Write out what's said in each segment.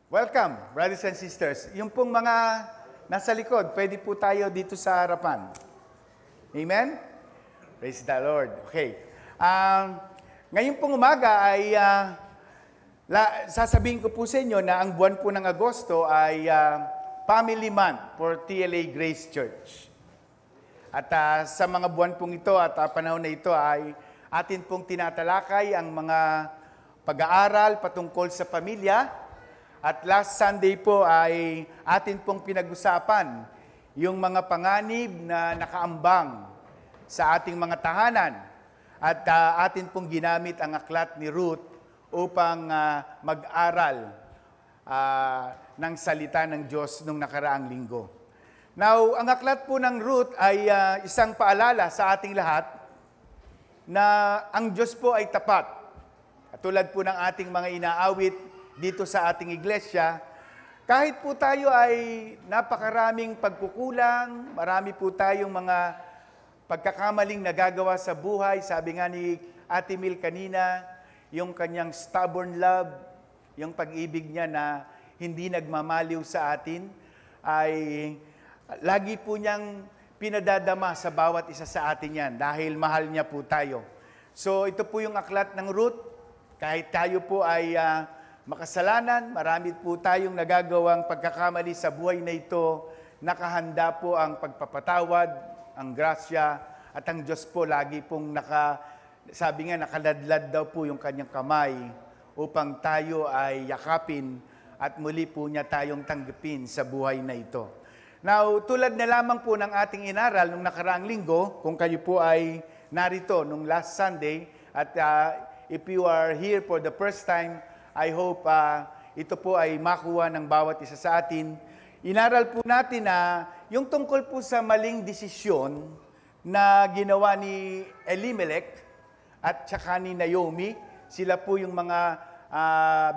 Welcome, brothers and sisters. Yung pong mga nasa likod, pwede po tayo dito sa harapan. Amen? Praise the Lord. Okay. Ngayon pong umaga ay sasabihin ko po sa inyo na ang buwan po ng Agosto ay Family Month for TLA Grace Church. At sa mga buwan pong ito at panahon na ito ay atin pong tinatalakay ang mga pag-aaral patungkol sa pamilya. At last Sunday po ay atin pong pinag-usapan yung mga panganib na nakaambang sa ating mga tahanan. At atin pong ginamit ang aklat ni Ruth upang mag-aral ng salita ng Diyos nung nakaraang linggo. Now, ang aklat po ng Ruth ay isang paalala sa ating lahat na ang Diyos po ay tapat. Tulad po ng ating mga inaawit dito sa ating iglesia, kahit po tayo ay napakaraming pagkukulang, marami po tayong mga pagkakamaling nagagawa sa buhay. Sabi nga ni Ate Mil kanina, yung kanyang stubborn love, yung pag-ibig niya na hindi nagmamaliw sa atin, ay lagi po niyang pinadadama sa bawat isa sa atin yan dahil mahal niya po tayo. So ito po yung aklat ng Ruth. Kahit tayo po ay makasalanan, marami po tayong nagagawang pagkakamali sa buhay na ito, nakahanda po ang pagpapatawad, ang grasya, at ang Diyos po lagi pong sabi nga, nakaladlad daw po yung kanyang kamay upang tayo ay yakapin at muli po niya tayong tanggapin sa buhay na ito. Now, tulad na lamang po ng ating inaral nung nakaraang linggo, kung kayo po ay narito nung last Sunday, at if you are here for the first time, I hope ito po ay makuha ng bawat isa sa atin. Inaral po natin na yung tungkol po sa maling desisyon na ginawa ni Elimelech at saka ni Naomi. Sila po yung mga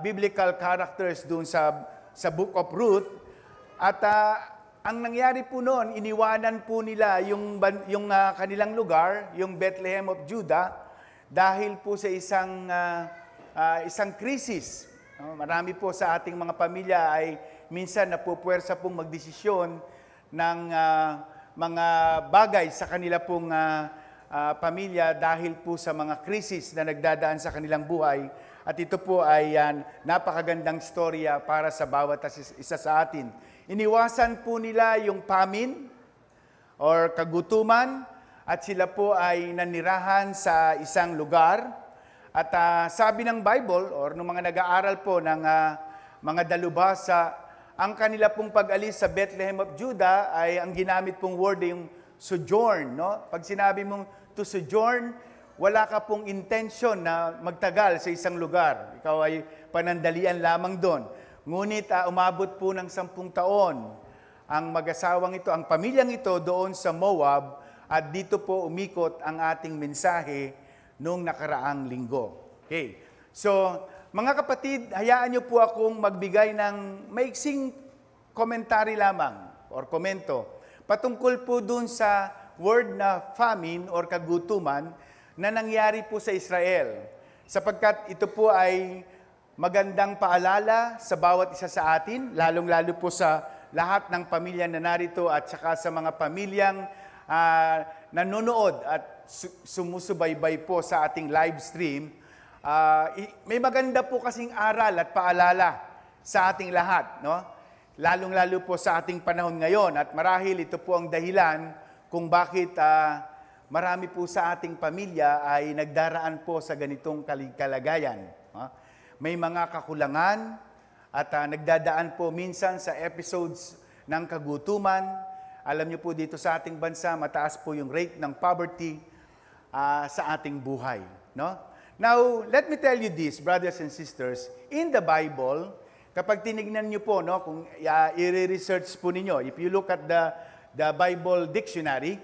biblical characters doon sa Book of Ruth. At ang nangyari po noon, iniwanan po nila yung kanilang lugar, yung Bethlehem of Judah, dahil po sa isang krisis. Marami po sa ating mga pamilya ay minsan napupuwersa pong magdesisyon ng mga bagay sa kanila pong pamilya dahil po sa mga krisis na nagdadaan sa kanilang buhay. At ito po ay napakagandang storya para sa bawat isa sa atin. Iniwasan po nila yung famine or kagutuman at sila po ay nanirahan sa isang lugar. At sabi ng Bible, or ng mga nag-aaral po ng mga dalubhasa, ang kanila pong pag-alis sa Bethlehem of Judah ay ang ginamit pong word ay yung sojourn. No? Pag sinabi mong to sojourn, wala ka pong intention na magtagal sa isang lugar. Ikaw ay panandalian lamang doon. Ngunit umabot po ng 10 taon ang mag-asawang ito, ang pamilyang ito doon sa Moab, at dito po umikot ang ating mensahe nung nakaraang linggo. Okay. So, mga kapatid, hayaan niyo po akong magbigay ng maiksing komentary lamang or komento patungkol po dun sa word na famine or kagutuman na nangyari po sa Israel. Sapagkat ito po ay magandang paalala sa bawat isa sa atin, lalong-lalo po sa lahat ng pamilya na narito at saka sa mga pamilyang nanonood at sumusubaybay po sa ating live stream. May maganda po kasing aral at paalala sa ating lahat, no? Lalong-lalo po sa ating panahon ngayon, at marahil ito po ang dahilan kung bakit marami po sa ating pamilya ay nagdaraan po sa ganitong kalagayan. May mga kakulangan at nagdadaan po minsan sa episodes ng kagutuman. Alam niyo po dito sa ating bansa, mataas po yung rate ng poverty sa ating buhay. No? Now, let me tell you this, brothers and sisters. In the Bible, kapag tinignan niyo po, no, kung i-research po ninyo, if you look at the Bible dictionary,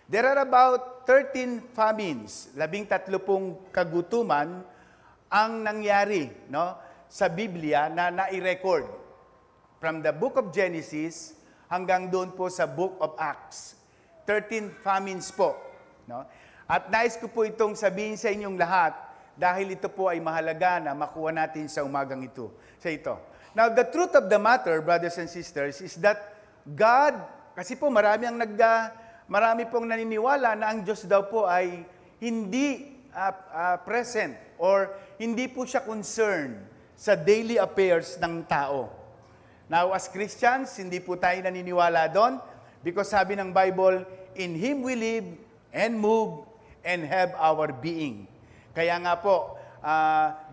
there are about 13 famines, 13 pong kagutuman ang nangyari, no, sa Biblia na nai-record. From the book of Genesis hanggang doon po sa book of Acts. 13 famines po. No? At nais ko po itong sabihin sa inyong lahat dahil ito po ay mahalaga na makuha natin sa umagang ito. Sa ito. Now, the truth of the matter, brothers and sisters, is that God, kasi po marami pong naniniwala na ang Diyos daw po ay hindi present or hindi po siya concerned sa daily affairs ng tao. Now, as Christians, hindi po tayo naniniwala doon because sabi ng Bible, in Him we live and move and have our being. Kaya nga po,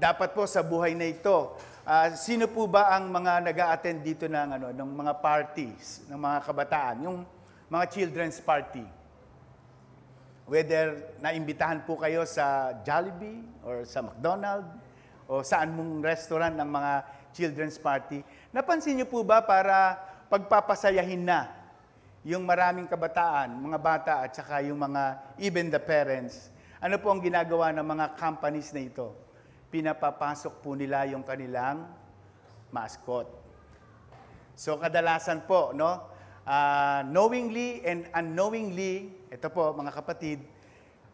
dapat po sa buhay na ito, sino po ba ang mga nag-a-attend dito ng mga parties, ng mga kabataan, yung mga children's party? Whether naimbitahan po kayo sa Jollibee or sa McDonald's o saan mong restaurant ng mga children's party, napansin niyo po ba para pagpapasayahin na yung maraming kabataan, mga bata at saka yung mga even the parents, ano po ang ginagawa ng mga companies na ito? Pinapapasok po nila yung kanilang mascot. So kadalasan po, knowingly and unknowingly, ito po mga kapatid,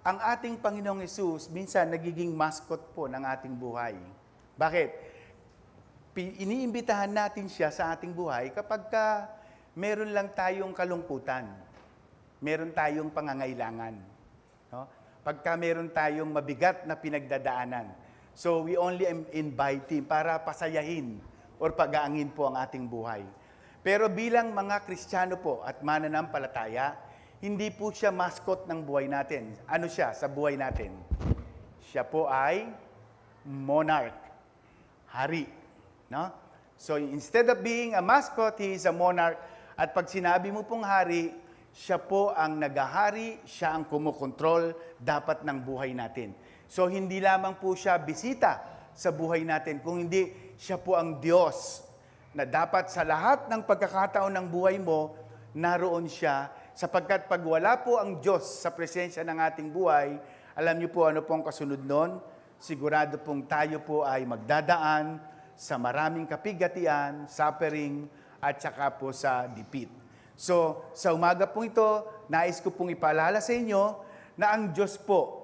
ang ating Panginoong Hesus minsan nagiging mascot po ng ating buhay. Bakit? Iniimbitahan natin siya sa ating buhay kapag meron lang tayong kalungkutan, meron tayong pangangailangan. No? Pagka meron tayong mabigat na pinagdadaanan. So we only invite Him para pasayahin or pagaangin po ang ating buhay. Pero bilang mga Kristiyano po at mananampalataya, hindi po siya mascot ng buhay natin. Ano siya sa buhay natin? Siya po ay monarch, hari. No? So instead of being a mascot, He is a monarch. At pag sinabi mo pong hari, siya po ang nagahari, siya ang kumukontrol dapat ng buhay natin. So hindi lamang po siya bisita sa buhay natin, kung hindi siya po ang Diyos na dapat sa lahat ng pagkakataon ng buhay mo, naroon siya. Sapagkat pag wala po ang Diyos sa presensya ng ating buhay, alam niyo po ano pong kasunod nun? Sigurado pong tayo po ay magdadaan sa maraming kapigatian, suffering, at saka po sa dipit. So, sa umaga pong ito, nais ko pong ipaalala sa inyo na ang Diyos po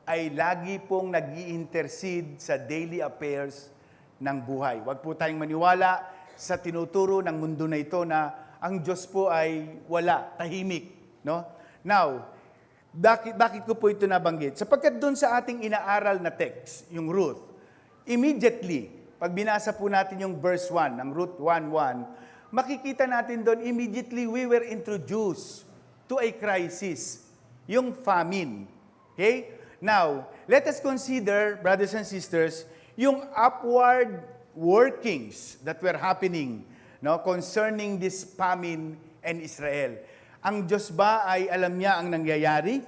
ay lagi pong nag-i-intercede sa daily affairs ng buhay. Huwag po tayong maniwala sa tinuturo ng mundo na ito na ang Diyos po ay wala, tahimik. No? Now, bakit ko po ito nabanggit? Sapagkat doon sa ating inaaral na text, yung Ruth, immediately, pag binasa po natin yung verse 1 ng Ruth 1:1, makikita natin doon, immediately we were introduced to a crisis, yung famine. Okay? Now, let us consider, brothers and sisters, yung upward workings that were happening concerning this famine in Israel. Ang Diyos ba ay alam niya ang nangyayari?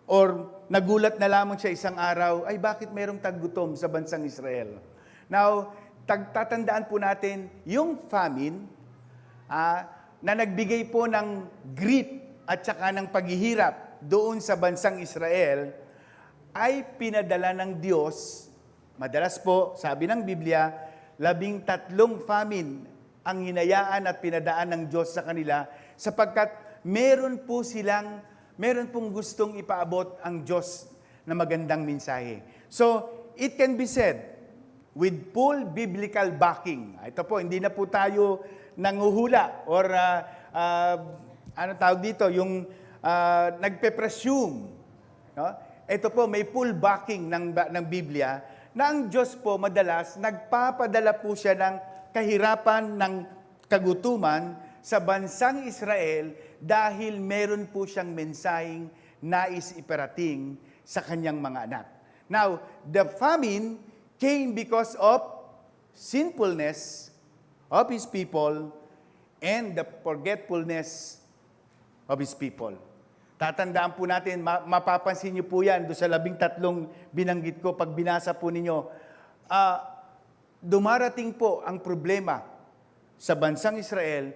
Or nagulat na lamang siya isang araw, ay bakit mayroong taggutom sa bansang Israel? Now, tatandaan po natin, yung famine na nagbigay po ng grief at saka ng paghihirap doon sa bansang Israel, ay pinadala ng Diyos, madalas po, sabi ng Biblia, 13 famine ang hinayaan at pinadaan ng Diyos sa kanila sapagkat meron pong gustong ipaabot ang Diyos na magandang mensahe. So, it can be said, with full biblical backing, ito po, hindi na po tayo nanguhula or yung nagpe-presume. No? Ito po, may full backing ng Biblia na ang Diyos po madalas nagpapadala po siya ng kahirapan, ng kagutuman sa bansang Israel dahil meron po siyang mensaheng nais iparating sa kanyang mga anak. Now, the famine came because of sinfulness of His people and the forgetfulness of His people. Tatandaan po natin, mapapansin niyo po yan doon sa 13 binanggit ko pag binasa po ninyo. Dumarating po ang problema sa bansang Israel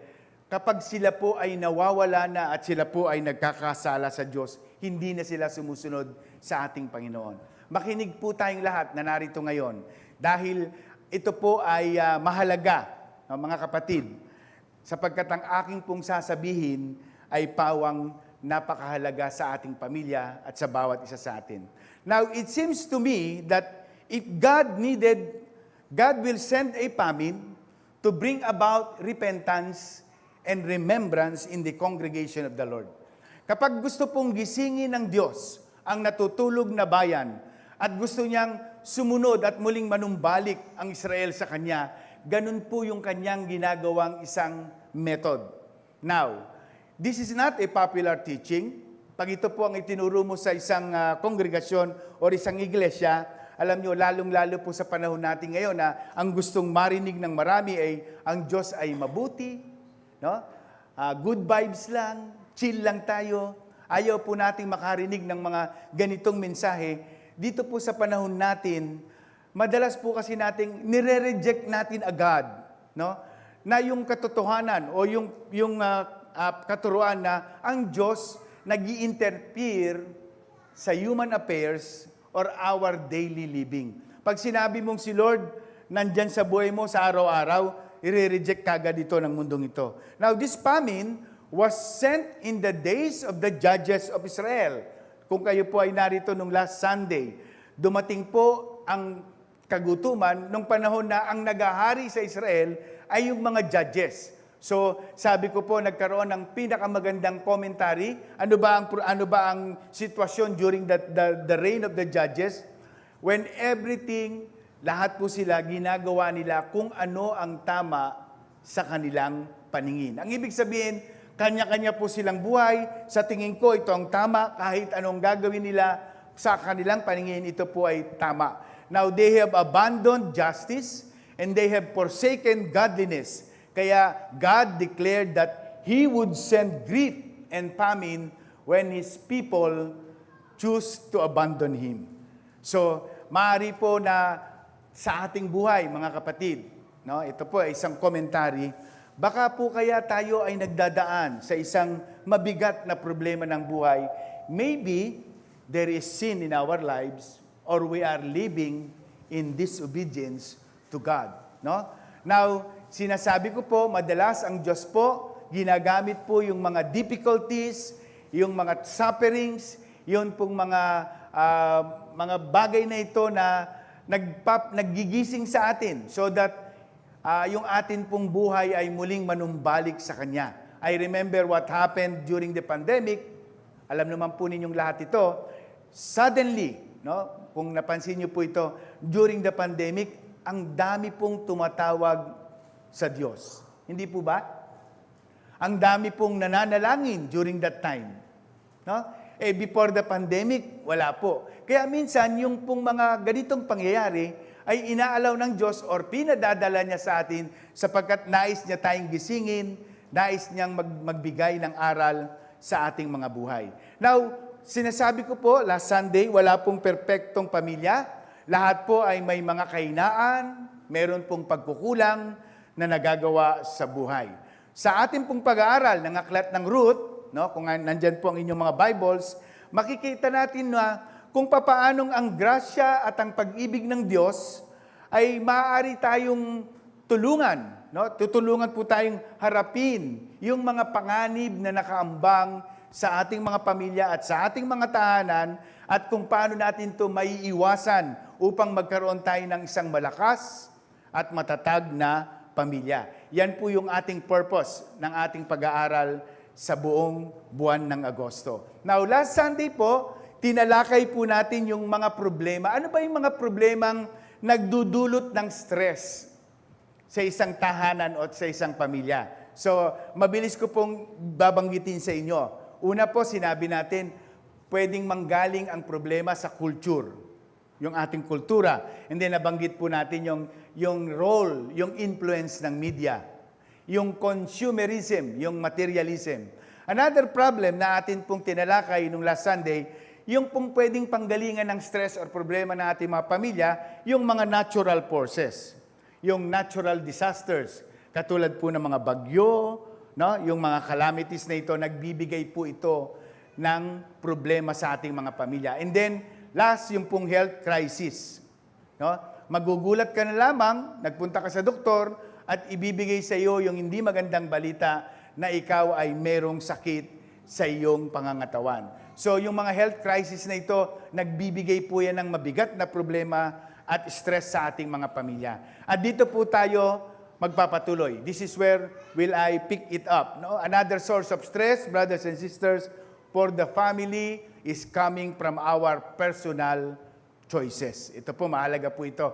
kapag sila po ay nawawala na at sila po ay nagkakasala sa Diyos, hindi na sila sumusunod sa ating Panginoon. Makinig po tayong lahat na narito ngayon dahil ito po ay mahalaga, mga kapatid, sapagkat ang aking pong sasabihin ay pawang napakahalaga sa ating pamilya at sa bawat isa sa atin. Now, it seems to me that if God will send a famine to bring about repentance and remembrance in the congregation of the Lord. Kapag gusto pong gisingin ng Diyos ang natutulog na bayan at gusto niyang sumunod at muling manumbalik ang Israel sa Kanya, ganun po yung Kanyang ginagawang isang method. Now, this is not a popular teaching. Pag ito po ang itinuro mo sa isang kongregasyon o isang iglesia, alam nyo, lalong-lalo po sa panahon natin ngayon na ang gustong marinig ng marami ay ang Diyos ay mabuti, no? Good vibes lang, chill lang tayo. Ayaw po nating makarinig ng mga ganitong mensahe. Dito po sa panahon natin, madalas po kasi nating nire-reject natin agad, no? Na yung katotohanan o yung katuruan na ang Diyos nag-i-interfere sa human affairs or our daily living. Pag sinabi mong si Lord nandyan sa buhay mo sa araw-araw, i-reject kagad ito ng mundong ito. Now, this famine was sent in the days of the judges of Israel. Kung kayo po ay narito nung last Sunday, dumating po ang kagutuman nung panahon na ang nagahari sa Israel ay yung mga judges. So, sabi ko po, nagkaroon ng pinakamagandang commentary. Ano ba ang sitwasyon during the reign of the judges? When everything, lahat po sila, ginagawa nila kung ano ang tama sa kanilang paningin. Ang ibig sabihin, kanya-kanya po silang buhay. Sa tingin ko, ito ang tama. Kahit anong gagawin nila sa kanilang paningin, ito po ay tama. Now, they have abandoned justice and they have forsaken godliness. Kaya God declared that He would send grief and famine when His people choose to abandon Him. So, maaari po na sa ating buhay, mga kapatid, no? Ito po ay isang commentary. Baka po kaya tayo ay nagdadaan sa isang mabigat na problema ng buhay. Maybe there is sin in our lives or we are living in disobedience to God. No? Now, sinasabi ko po, madalas ang Diyos po, ginagamit po yung mga difficulties, yung mga sufferings, yung pong mga bagay na ito na naggigising sa atin so that yung atin pong buhay ay muling manumbalik sa Kanya. I remember what happened during the pandemic. Alam naman po ninyong lahat ito. Suddenly, no, kung napansin niyo po ito, during the pandemic, ang dami pong tumatawag sa Diyos. Hindi po ba? Ang dami pong nananalangin during that time. No? Before the pandemic, wala po. Kaya minsan, yung pong mga ganitong pangyayari ay inaalaw ng Diyos or pinadadala niya sa atin sapagkat nais niya tayong gisingin, nais niyang magbigay ng aral sa ating mga buhay. Now, sinasabi ko po, last Sunday, wala pong perpektong pamilya. Lahat po ay may mga kahinaan, meron pong pagkukulang na nagagawa sa buhay. Sa ating pong pag-aaral ng Aklat ng Ruth, no, kung nandyan po ang inyong mga Bibles, makikita natin na kung papaanong ang grasya at ang pag-ibig ng Diyos ay maaari tayong tulungan. No? Tutulungan po tayong harapin yung mga panganib na nakaambang sa ating mga pamilya at sa ating mga tahanan at kung paano natin ito maiiwasan upang magkaroon tayo ng isang malakas at matatag na pamilya. Yan po yung ating purpose ng ating pag-aaral sa buong buwan ng Agosto. Now, last Sunday po, tinalakay po natin yung mga problema. Ano ba yung mga problemang nagdudulot ng stress sa isang tahanan o sa isang pamilya? So, mabilis ko pong babanggitin sa inyo. Una po, sinabi natin, pwedeng manggaling ang problema sa culture, yung ating kultura. And then, nabanggit po natin yung role, yung influence ng media, yung consumerism, yung materialism. Another problem na atin pong tinalakay nung last Sunday, yung pong pwedeng panggalingan ng stress or problema ng ating mga pamilya, yung mga natural forces, yung natural disasters, katulad po ng mga bagyo, no? Yung mga calamities na ito, nagbibigay po ito ng problema sa ating mga pamilya. And then, last, yung pong health crisis. No? Magugulat ka na lamang, nagpunta ka sa doktor, at ibibigay sa iyo yung hindi magandang balita na ikaw ay merong sakit sa iyong pangangatawan. So, yung mga health crisis na ito, nagbibigay po yan ng mabigat na problema at stress sa ating mga pamilya. At dito po tayo magpapatuloy. This is where will I pick it up. No? Another source of stress, brothers and sisters, for the family is coming from our personal choices. Ito po, mahalaga po ito.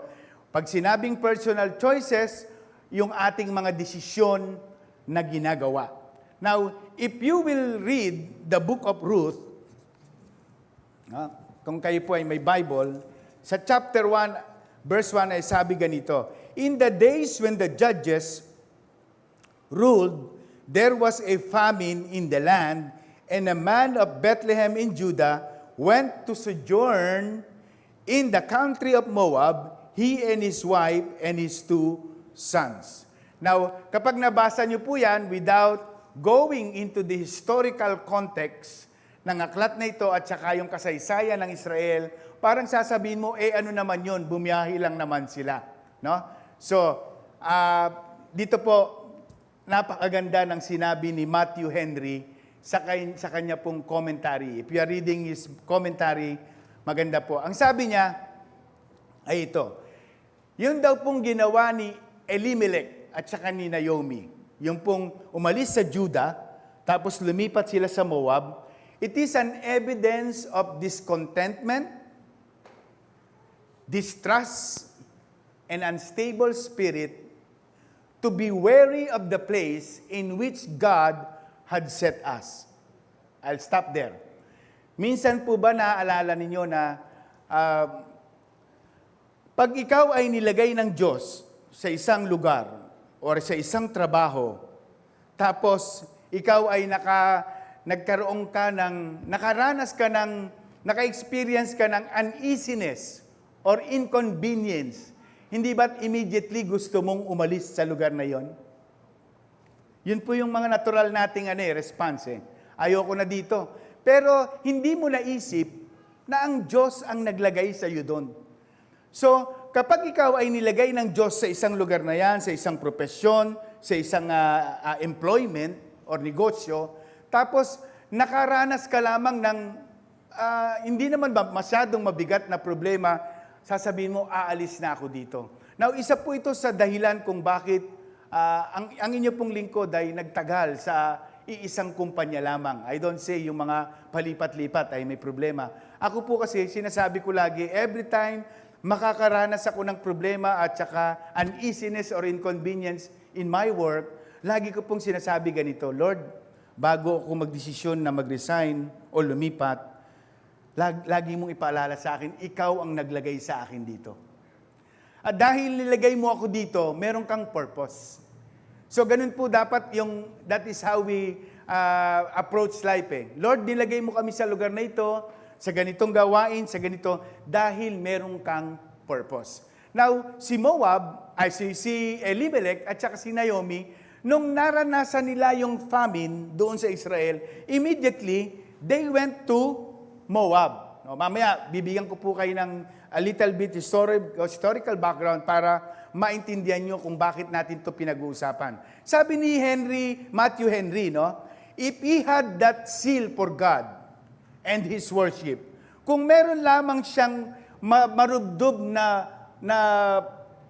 Pag sinabing personal choices, yung ating mga desisyon na ginagawa. Now, if you will read the book of Ruth, kung kayo po ay may Bible, sa chapter 1, verse 1 ay sabi ganito, in the days when the judges ruled, there was a famine in the land, and a man of Bethlehem in Judah went to sojourn in the country of Moab, he and his wife and his 2 sons. Now, kapag nabasa niyo po yan, without going into the historical context ng aklat na ito at saka yung kasaysayan ng Israel, parang sasabihin mo, ano naman yun, bumiyahe lang naman sila. No? So, dito po, napakaganda ng sinabi ni Matthew Henry sa kanya pong commentary. If you are reading his commentary, maganda po. Ang sabi niya ay ito, yun daw pong ginawa ni Elimelech at saka ni Naomi, yung pong umalis sa Judah, tapos lumipat sila sa Moab, it is an evidence of discontentment, distrust, and unstable spirit to be wary of the place in which God had set us. I'll stop there. Minsan po ba naaalala ninyo na pag ikaw ay nilagay ng Diyos sa isang lugar or sa isang trabaho, tapos ikaw ay naka-experience ka ng uneasiness or inconvenience, hindi ba't immediately gusto mong umalis sa lugar na yon? Yun po yung mga natural nating response. Ayoko na dito. Pero hindi mo naisip na ang Diyos ang naglagay sa iyo doon. So, kapag ikaw ay nilagay ng Diyos sa isang lugar na yan, sa isang profesyon, sa isang employment or negosyo, tapos nakaranas ka lamang ng hindi naman masyadong mabigat na problema, sasabihin mo, aalis na ako dito. Now, isa po ito sa dahilan kung bakit ang inyo pong lingkod ay nagtagal sa iisang kumpanya lamang. I don't say yung mga palipat-lipat ay may problema. Ako po kasi, sinasabi ko lagi, every time makakaranas ako ng problema at saka uneasiness or inconvenience in my work, lagi ko pong sinasabi ganito, Lord, bago ako magdesisyon na mag-resign o lumipat, lagi mong ipaalala sa akin, ikaw ang naglagay sa akin dito. At dahil nilagay mo ako dito, meron kang purpose. So, ganun po dapat that is how we approach life. Lord, nilagay mo kami sa lugar na ito, sa ganitong gawain, sa ganito, dahil meron kang purpose. Now, si Elimelech at saka si Naomi, nung naranasan nila yung famine doon sa Israel, immediately, they went to Moab. No, mamaya, bibigyan ko po kayo ng a little bit historical background para maintindihan nyo kung bakit natin ito pinag-uusapan. Sabi ni Matthew Henry, no, if he had that zeal for God and His worship, kung meron lamang siyang marubdob na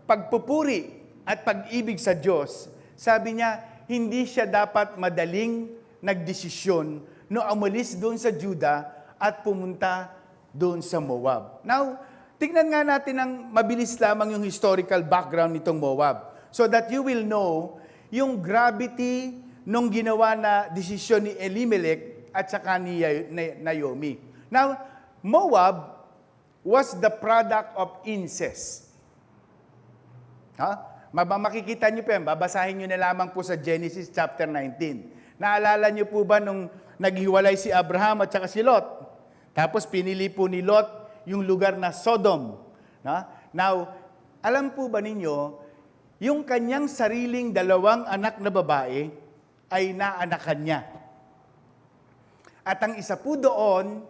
pagpupuri at pag-ibig sa Diyos, sabi niya, hindi siya dapat madaling nagdesisyon no umalis doon sa Judah at pumunta doon sa Moab. Now, tignan nga natin ang mabilis lamang yung historical background nitong Moab so that you will know yung gravity nung ginawa na desisyon ni Elimelech at saka ni Naomi. Now, Moab was the product of incest. Makikita nyo po yan, babasahin nyo na lamang po sa Genesis chapter 19. Naalala nyo po ba nung naghiwalay si Abraham at saka si Lot? Tapos pinili po ni Lot yung lugar na Sodom. Now, alam po ba ninyo, yung kanyang sariling 2 anak na babae ay naanakan niya. At ang isa po doon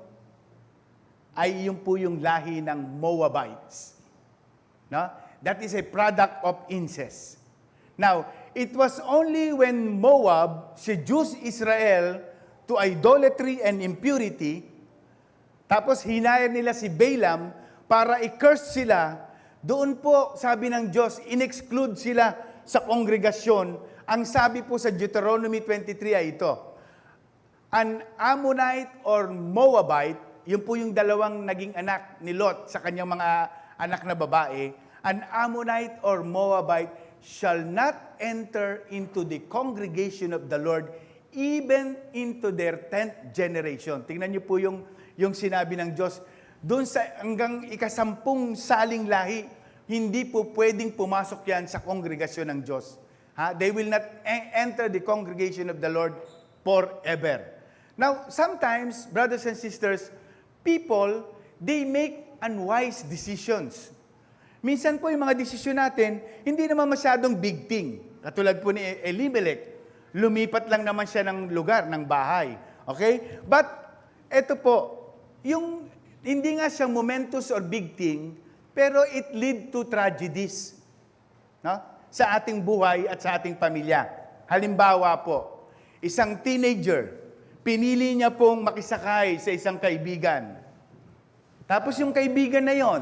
ay yung po yung lahi ng Moabites. That is a product of incest. Now, it was only when Moab seduced Israel to idolatry and impurity, tapos hinayar nila si Balaam para i-curse sila, doon po, sabi ng Diyos, in-exclude sila sa kongregasyon, ang sabi po sa Deuteronomy 23 ay ito, an Ammonite or Moabite, yun po yung dalawang naging anak ni Lot sa kanyang mga anak na babae, an Ammonite or Moabite shall not enter into the congregation of the Lord even into their 10th generation. Tingnan niyo po yung sinabi ng Diyos. Doon sa hanggang ikasampung saling lahi, hindi po pwedeng pumasok yan sa kongregasyon ng Diyos. They will not enter the congregation of the Lord forever. Now, sometimes, brothers and sisters, people, they make unwise decisions. Minsan po yung mga desisyon natin, hindi naman masyadong big thing. Katulad po ni Elimelech, lumipat lang naman siya ng lugar, ng bahay. Okay? But, eto po, yung hindi nga siyang momentous or big thing, pero it lead to tragedies. No? Sa ating buhay at sa ating pamilya. Halimbawa po, isang teenager, pinili niya pong makisakay sa isang kaibigan. Tapos yung kaibigan na yon,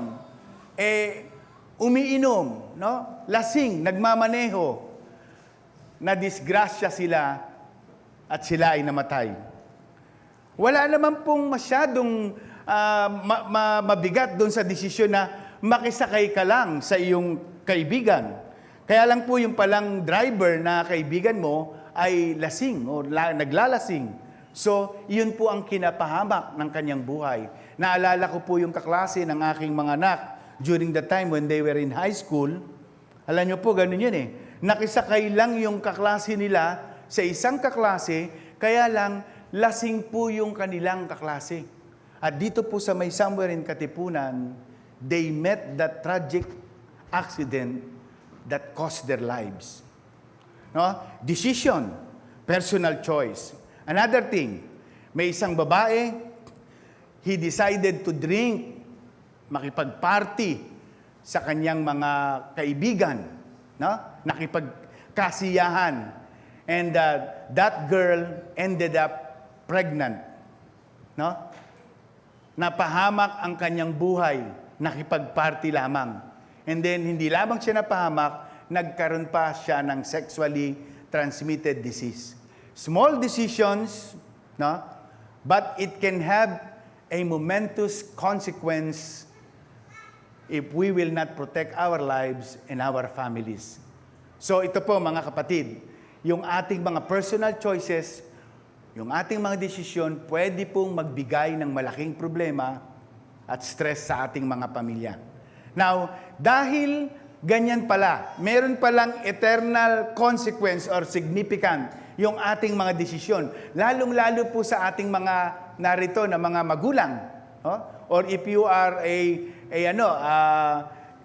umiinom, no? Lasing, nagmamaneho, na-disgrasya sila at sila ay namatay. Wala naman pong masyadong mabigat doon sa desisyon na makisakay ka lang sa iyong kaibigan. Kaya lang po yung palang driver na kaibigan mo ay lasing o naglalasing. So, yun po ang kinapahamak ng kanyang buhay. Naalala ko po yung kaklase ng aking mga anak during the time when they were in high school. Alam nyo po, ganun yun eh. Nakisakay lang yung kaklase nila sa isang kaklase, kaya lang lasing po yung kanilang kaklase. At dito po sa may somewhere in Katipunan, they met that tragic accident that cost their lives. No? Decision, personal choice. Another thing, may isang babae, he decided to drink, makipag-party sa kanyang mga kaibigan, no? Nakipagkasiyahan. And that girl ended up pregnant. No? Napahamak ang kanyang buhay, nakipag-party lamang. And then, hindi lamang siya napahamak, nagkaroon pa siya ng sexually transmitted disease. Small decisions, no? But it can have a momentous consequence if we will not protect our lives and our families. So ito po mga kapatid, yung ating mga personal choices, yung ating mga desisyon, pwede pong magbigay ng malaking problema at stress sa ating mga pamilya. Now, dahil ganyan pala, meron palang eternal consequence or significant yung ating mga desisyon. Lalong-lalo po sa ating mga narito na mga magulang. Or if you are a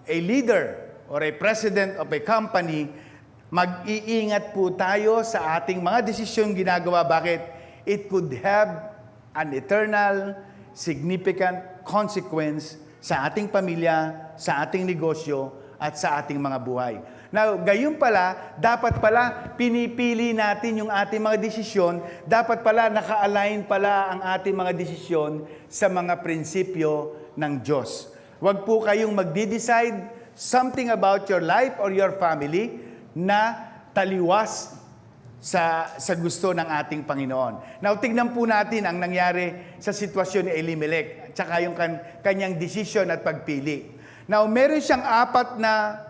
leader or a president of a company, mag-iingat po tayo sa ating mga desisyon ginagawa. Bakit? It could have an eternal, significant consequence sa ating pamilya, sa ating negosyo, at sa ating mga buhay. Now, gayon pala, dapat pala pinipili natin yung ating mga desisyon, dapat pala naka-align pala ang ating mga desisyon sa mga prinsipyo ng Diyos. Huwag po kayong magde-decide something about your life or your family na taliwas sa gusto ng ating Panginoon. Now, tignan po natin ang nangyari sa sitwasyon ni Elimelech at saka yung kanyang desisyon at pagpili. Now, meron siyang apat na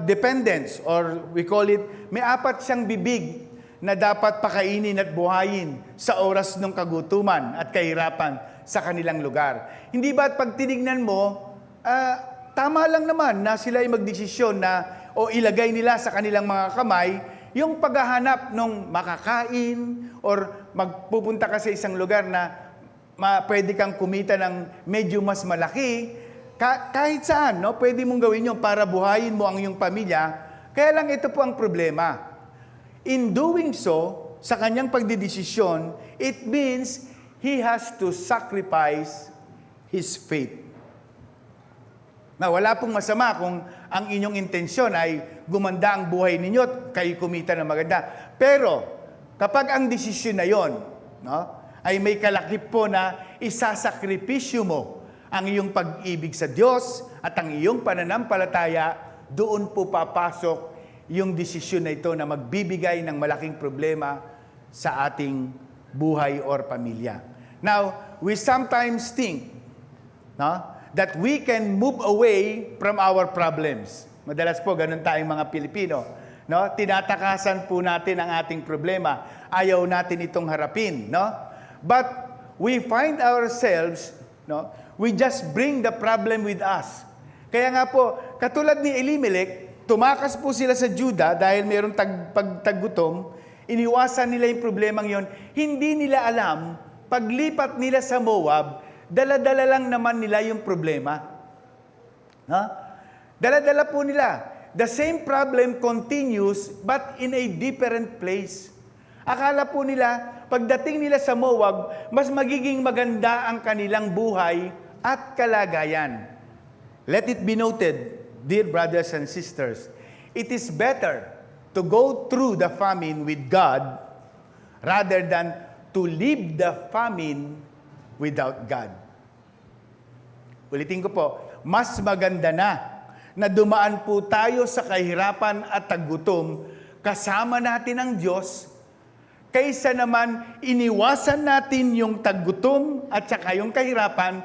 dependents or we call it, may apat siyang bibig na dapat pakainin at buhayin sa oras ng kagutuman at kahirapan sa kanilang lugar. Hindi ba at pag tinignan mo, tama lang naman na sila ay magdesisyon na o ilagay nila sa kanilang mga kamay yung paghahanap ng makakain or magpupunta ka sa isang lugar na pwede kang kumita ng medyo mas malaki. Kahit saan, no? Pwede mong gawin yun para buhayin mo ang iyong pamilya. Kaya lang ito po ang problema. In doing so, sa kanyang pagdidesisyon, it means he has to sacrifice his faith. Na wala pong masama kung ang inyong intensyon ay gumanda ang buhay ninyo at kayo kumita ng maganda. Pero kapag ang desisyon na yon, no, ay may kalakip po na isasakripisyo mo ang iyong pag-ibig sa Diyos at ang iyong pananampalataya, doon po papasok yung desisyon na ito na magbibigay ng malaking problema sa ating buhay or pamilya. Now, we sometimes think that we can move away from our problems. Madalas po, ganun tayong mga Pilipino. Tinatakasan po natin ang ating problema. Ayaw natin itong harapin. But we find ourselves, we just bring the problem with us. Kaya nga po, katulad ni Elimelech, tumakas po sila sa Judah dahil mayroong pagtagutom, iniwasan nila yung problemang yon. Hindi nila alam, paglipat nila sa Moab, dala-dala lang naman nila yung problema. Dala-dala po nila. The same problem continues but in a different place. Akala po nila, pagdating nila sa Moab, mas magiging maganda ang kanilang buhay at kalagayan. Let it be noted, dear brothers and sisters, it is better to go through the famine with God rather than to leave the famine without God. Ulitin ko po, mas maganda na dumaan po tayo sa kahirapan at tagutom kasama natin ang Diyos, kaysa naman iniwasan natin yung tagutom at saka yung kahirapan,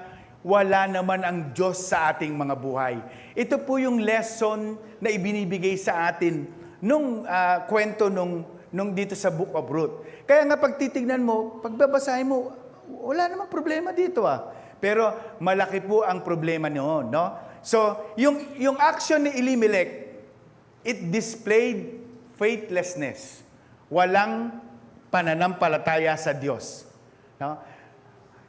wala naman ang Diyos sa ating mga buhay. Ito po yung lesson na ibinibigay sa atin nung kwento nung dito sa Book of Ruth. Kaya nga pag titignan mo, pagbabasahin mo, wala namang problema dito Pero malaki po ang problema noon, So, yung action ni Elimelech, it displayed faithlessness. Walang pananampalataya sa Diyos.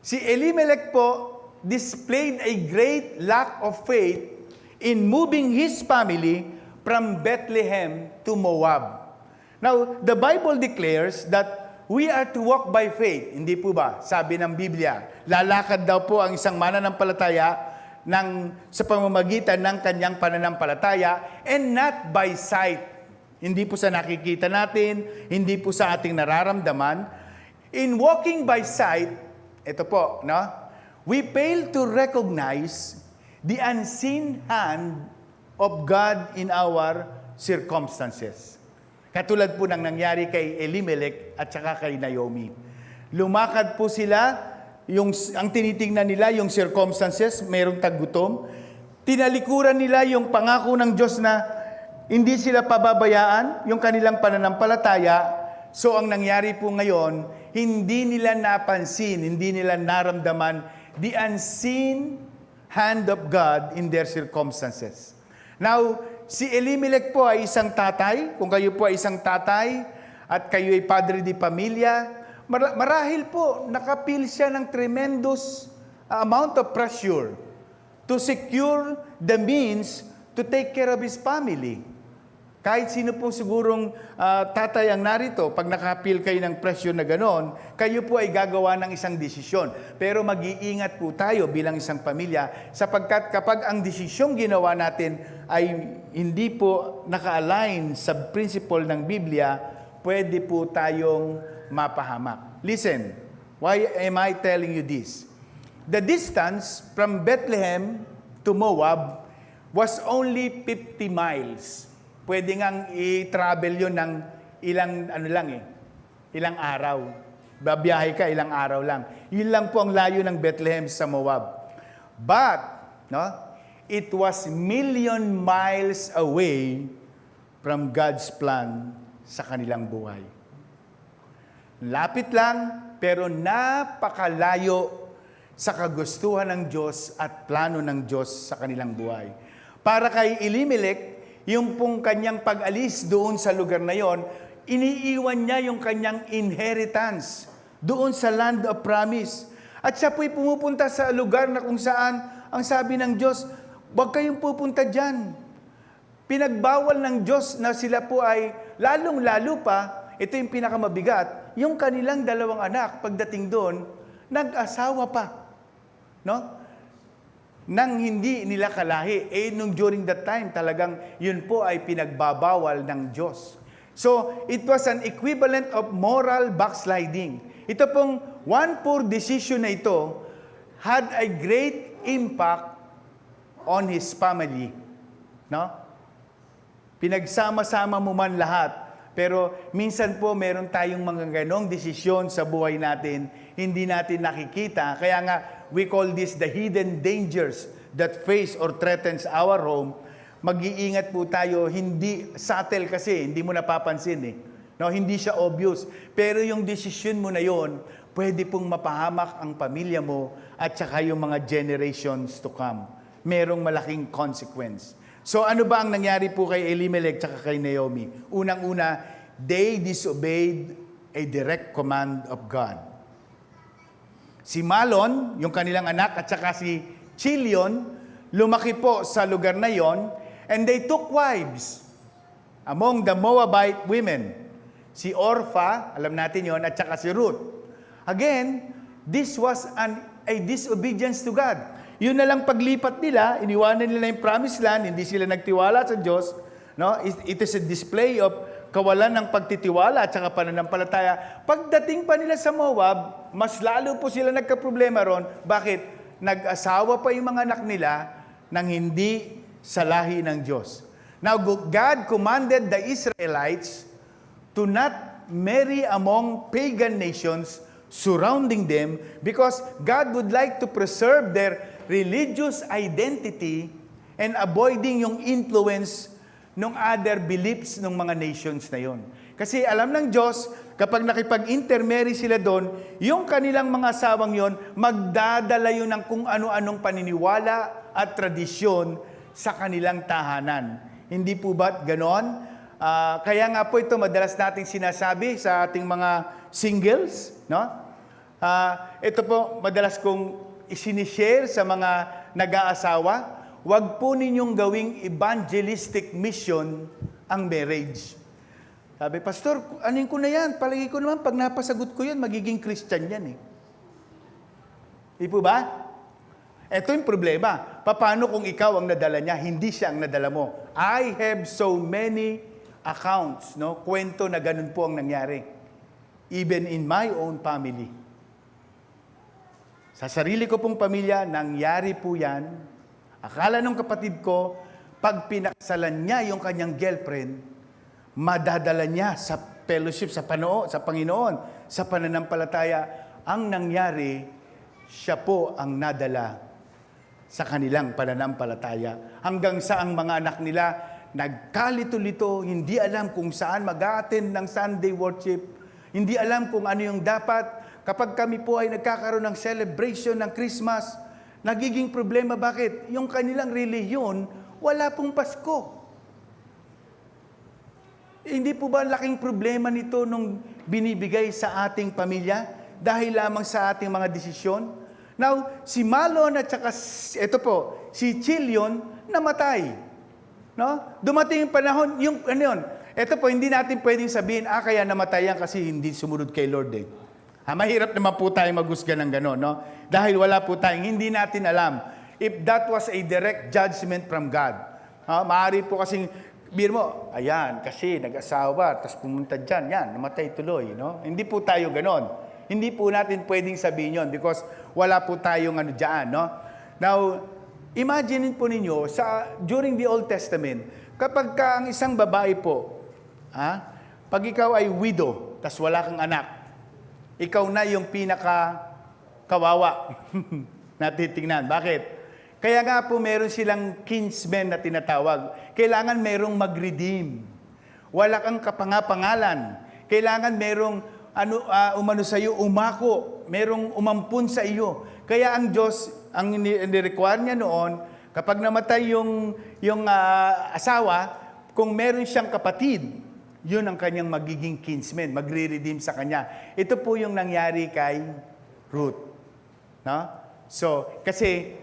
Si Elimelech po displayed a great lack of faith in moving his family from Bethlehem to Moab. Now, the Bible declares that we are to walk by faith. Hindi po ba? Sabi ng Biblia, lalakad daw po ang isang mananampalataya sa pamamagitan ng kanyang pananampalataya and not by sight. Hindi po sa nakikita natin, hindi po sa ating nararamdaman. In walking by sight, ito po, we fail to recognize the unseen hand of God in our circumstances. Katulad po ng nangyari kay Elimelech at saka kay Naomi. Lumakad po sila, ang tinitingnan nila yung circumstances, mayroong tagutom. Tinalikuran nila yung pangako ng Diyos na hindi sila pababayaan, yung kanilang pananampalataya. So ang nangyari po ngayon, hindi nila napansin, hindi nila naramdaman the unseen hand of God in their circumstances. Now, si Elimelech po ay isang tatay. Kung kayo po ay isang tatay at kayo ay padre di pamilya, marahil po nakapil siya ng tremendous amount of pressure to secure the means to take care of his family. Kahit sino po sigurong tatay ang narito, pag nakapil kayo ng pressure na ganon, kayo po ay gagawa ng isang desisyon. Pero mag-iingat po tayo bilang isang pamilya sapagkat kapag ang desisyong ginawa natin ay hindi po naka-align sa principle ng Biblia, pwede po tayong mapahamak. Listen, why am I telling you this? The distance from Bethlehem to Moab was only 50 miles. Pwede ngang i-travel yun ng ilang araw. Babiyahe ka, ilang araw lang. Yun lang po ang layo ng Bethlehem sa Moab. But, it was million miles away from God's plan sa kanilang buhay. Lapit lang, pero napakalayo sa kagustuhan ng Diyos at plano ng Diyos sa kanilang buhay. Para kay Elimelech, yung pong kanyang pag-alis doon sa lugar na yon, iniiwan niya yung kanyang inheritance doon sa land of promise. At siya po'y pumupunta sa lugar na kung saan ang sabi ng Diyos, huwag kayong pupunta dyan. Pinagbawal ng Diyos na sila po ay, lalong-lalo pa, ito yung pinakamabigat, yung kanilang dalawang anak, pagdating doon, nag-asawa pa. Nang hindi nila kalahi. Nung during that time, talagang yun po ay pinagbabawal ng Diyos. So, it was an equivalent of moral backsliding. Ito pong one poor decision na ito had a great impact on his family. Pinagsama-sama mo man lahat. Pero minsan po meron tayong mga ganong desisyon sa buhay natin, hindi natin nakikita. Kaya nga, we call this the hidden dangers that face or threatens our home. Mag-iingat po tayo, hindi subtle kasi, hindi mo napapansin eh. No, hindi siya obvious. Pero yung desisyon mo na yon, pwede pong mapahamak ang pamilya mo at saka yung mga generations to come. Merong malaking consequence. So ano ba ang nangyari po kay Elimelech at kay Naomi? Unang-una, they disobeyed a direct command of God. Si Malon, yung kanilang anak, at saka si Chilion, lumaki po sa lugar na yon, and they took wives among the Moabite women. Si Orpha, alam natin yon, at saka si Ruth. Again, this was a disobedience to God. Yun na lang paglipat nila, iniwanan nila yung promised land, hindi sila nagtiwala sa Diyos. No? It is a display of kawalan ng pagtitiwala at saka pananampalataya. Pagdating pa nila sa Moab, mas lalo po sila nagkaproblema ron. Bakit? Nag-asawa pa yung mga anak nila nang hindi sa lahi ng Diyos. Now, God commanded the Israelites to not marry among pagan nations surrounding them because God would like to preserve their religious identity and avoiding yung influence ng other beliefs ng mga nations na yon. Kasi alam ng Diyos, kapag nakipag-intermarry sila doon, yung kanilang mga asawang yon, magdadala yun ng kung ano-anong paniniwala at tradisyon sa kanilang tahanan. Hindi po ba't ganon? Kaya nga po ito madalas nating sinasabi sa ating mga singles, no? Ito po madalas kong isinishare sa mga nag-aasawa, huwag po ninyong gawing evangelistic mission ang marriage. Sabi, Pastor, anin ko na yan? Palagi ko naman, pag napasagot ko yan, magiging Christian yan eh. Di po ba? Ito yung problema. Paano kung ikaw ang nadala niya, hindi siya ang nadala mo? I have so many accounts, no? Kwento na ganun po ang nangyari. Even in my own family. Sa sarili ko pong pamilya, nangyari po yan. Akala nung kapatid ko, pag pinakasalan niya yung kanyang girlfriend, madadala niya sa fellowship, sa Panginoon, sa pananampalataya. Ang nangyari, siya po ang nadala sa kanilang pananampalataya. Hanggang sa ang mga anak nila, nagkalito-lito, hindi alam kung saan mag-a-attend ng Sunday worship, hindi alam kung ano yung dapat. Kapag kami po ay nagkakaroon ng celebration ng Christmas, nagiging problema, bakit? Yung kanilang relihiyon, wala pong Pasko. Hindi po ba laking problema nito nung binibigay sa ating pamilya dahil lamang sa ating mga desisyon? Now, si Malon at saka ito po, si Chilion namatay. No? Dumating yung panahon, yung ano yun, ito po, hindi natin pwedeng sabihin, kaya namatay yan kasi hindi sumunod kay Lord eh. Mahirap naman po tayo maghusga ng gano'n, no? Dahil wala po tayong, hindi natin alam if that was a direct judgment from God. Maaari po kasing, biro mo, ayan, kasi nag-asawa, tapos pumunta dyan, yan, namatay tuloy, no? Hindi po tayo gano'n. Hindi po natin pwedeng sabihin yon because wala po tayong ano dyan, no? Now, imagine po ninyo, during the Old Testament, kapag ang isang babae po, pag ikaw ay widow, tas wala kang anak, ikaw na yung pinaka-kawawa na titingnan. Bakit? Kaya nga po meron silang kinsmen na tinatawag. Kailangan merong mag-redeem. Wala kang kapangapangalan. Kailangan merong umano sa iyo, umako. Merong umampun sa iyo. Kaya ang Diyos, ang ni-require niya noon, kapag namatay yung asawa, kung meron siyang kapatid, yun ang kanyang magiging kinsmen, magre-redeem sa kanya. Ito po yung nangyari kay Ruth. No? So, kasi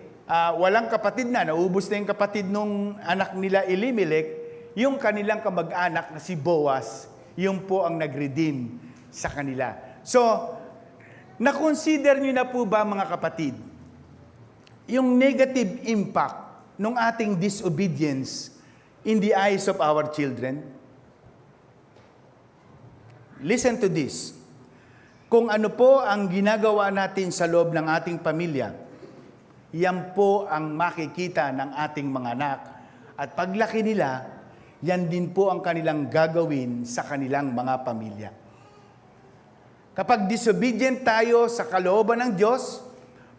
walang kapatid na, naubos na yung kapatid nung anak nila Elimelech, yung kanilang kamag-anak na si Boaz, yung po ang nag-redeem sa kanila. So, na-consider nyo na po ba mga kapatid, yung negative impact ng ating disobedience in the eyes of our children? Listen to this. Kung ano po ang ginagawa natin sa loob ng ating pamilya, yan po ang makikita ng ating mga anak. At paglaki nila, yan din po ang kanilang gagawin sa kanilang mga pamilya. Kapag disobedient tayo sa kalooban ng Diyos,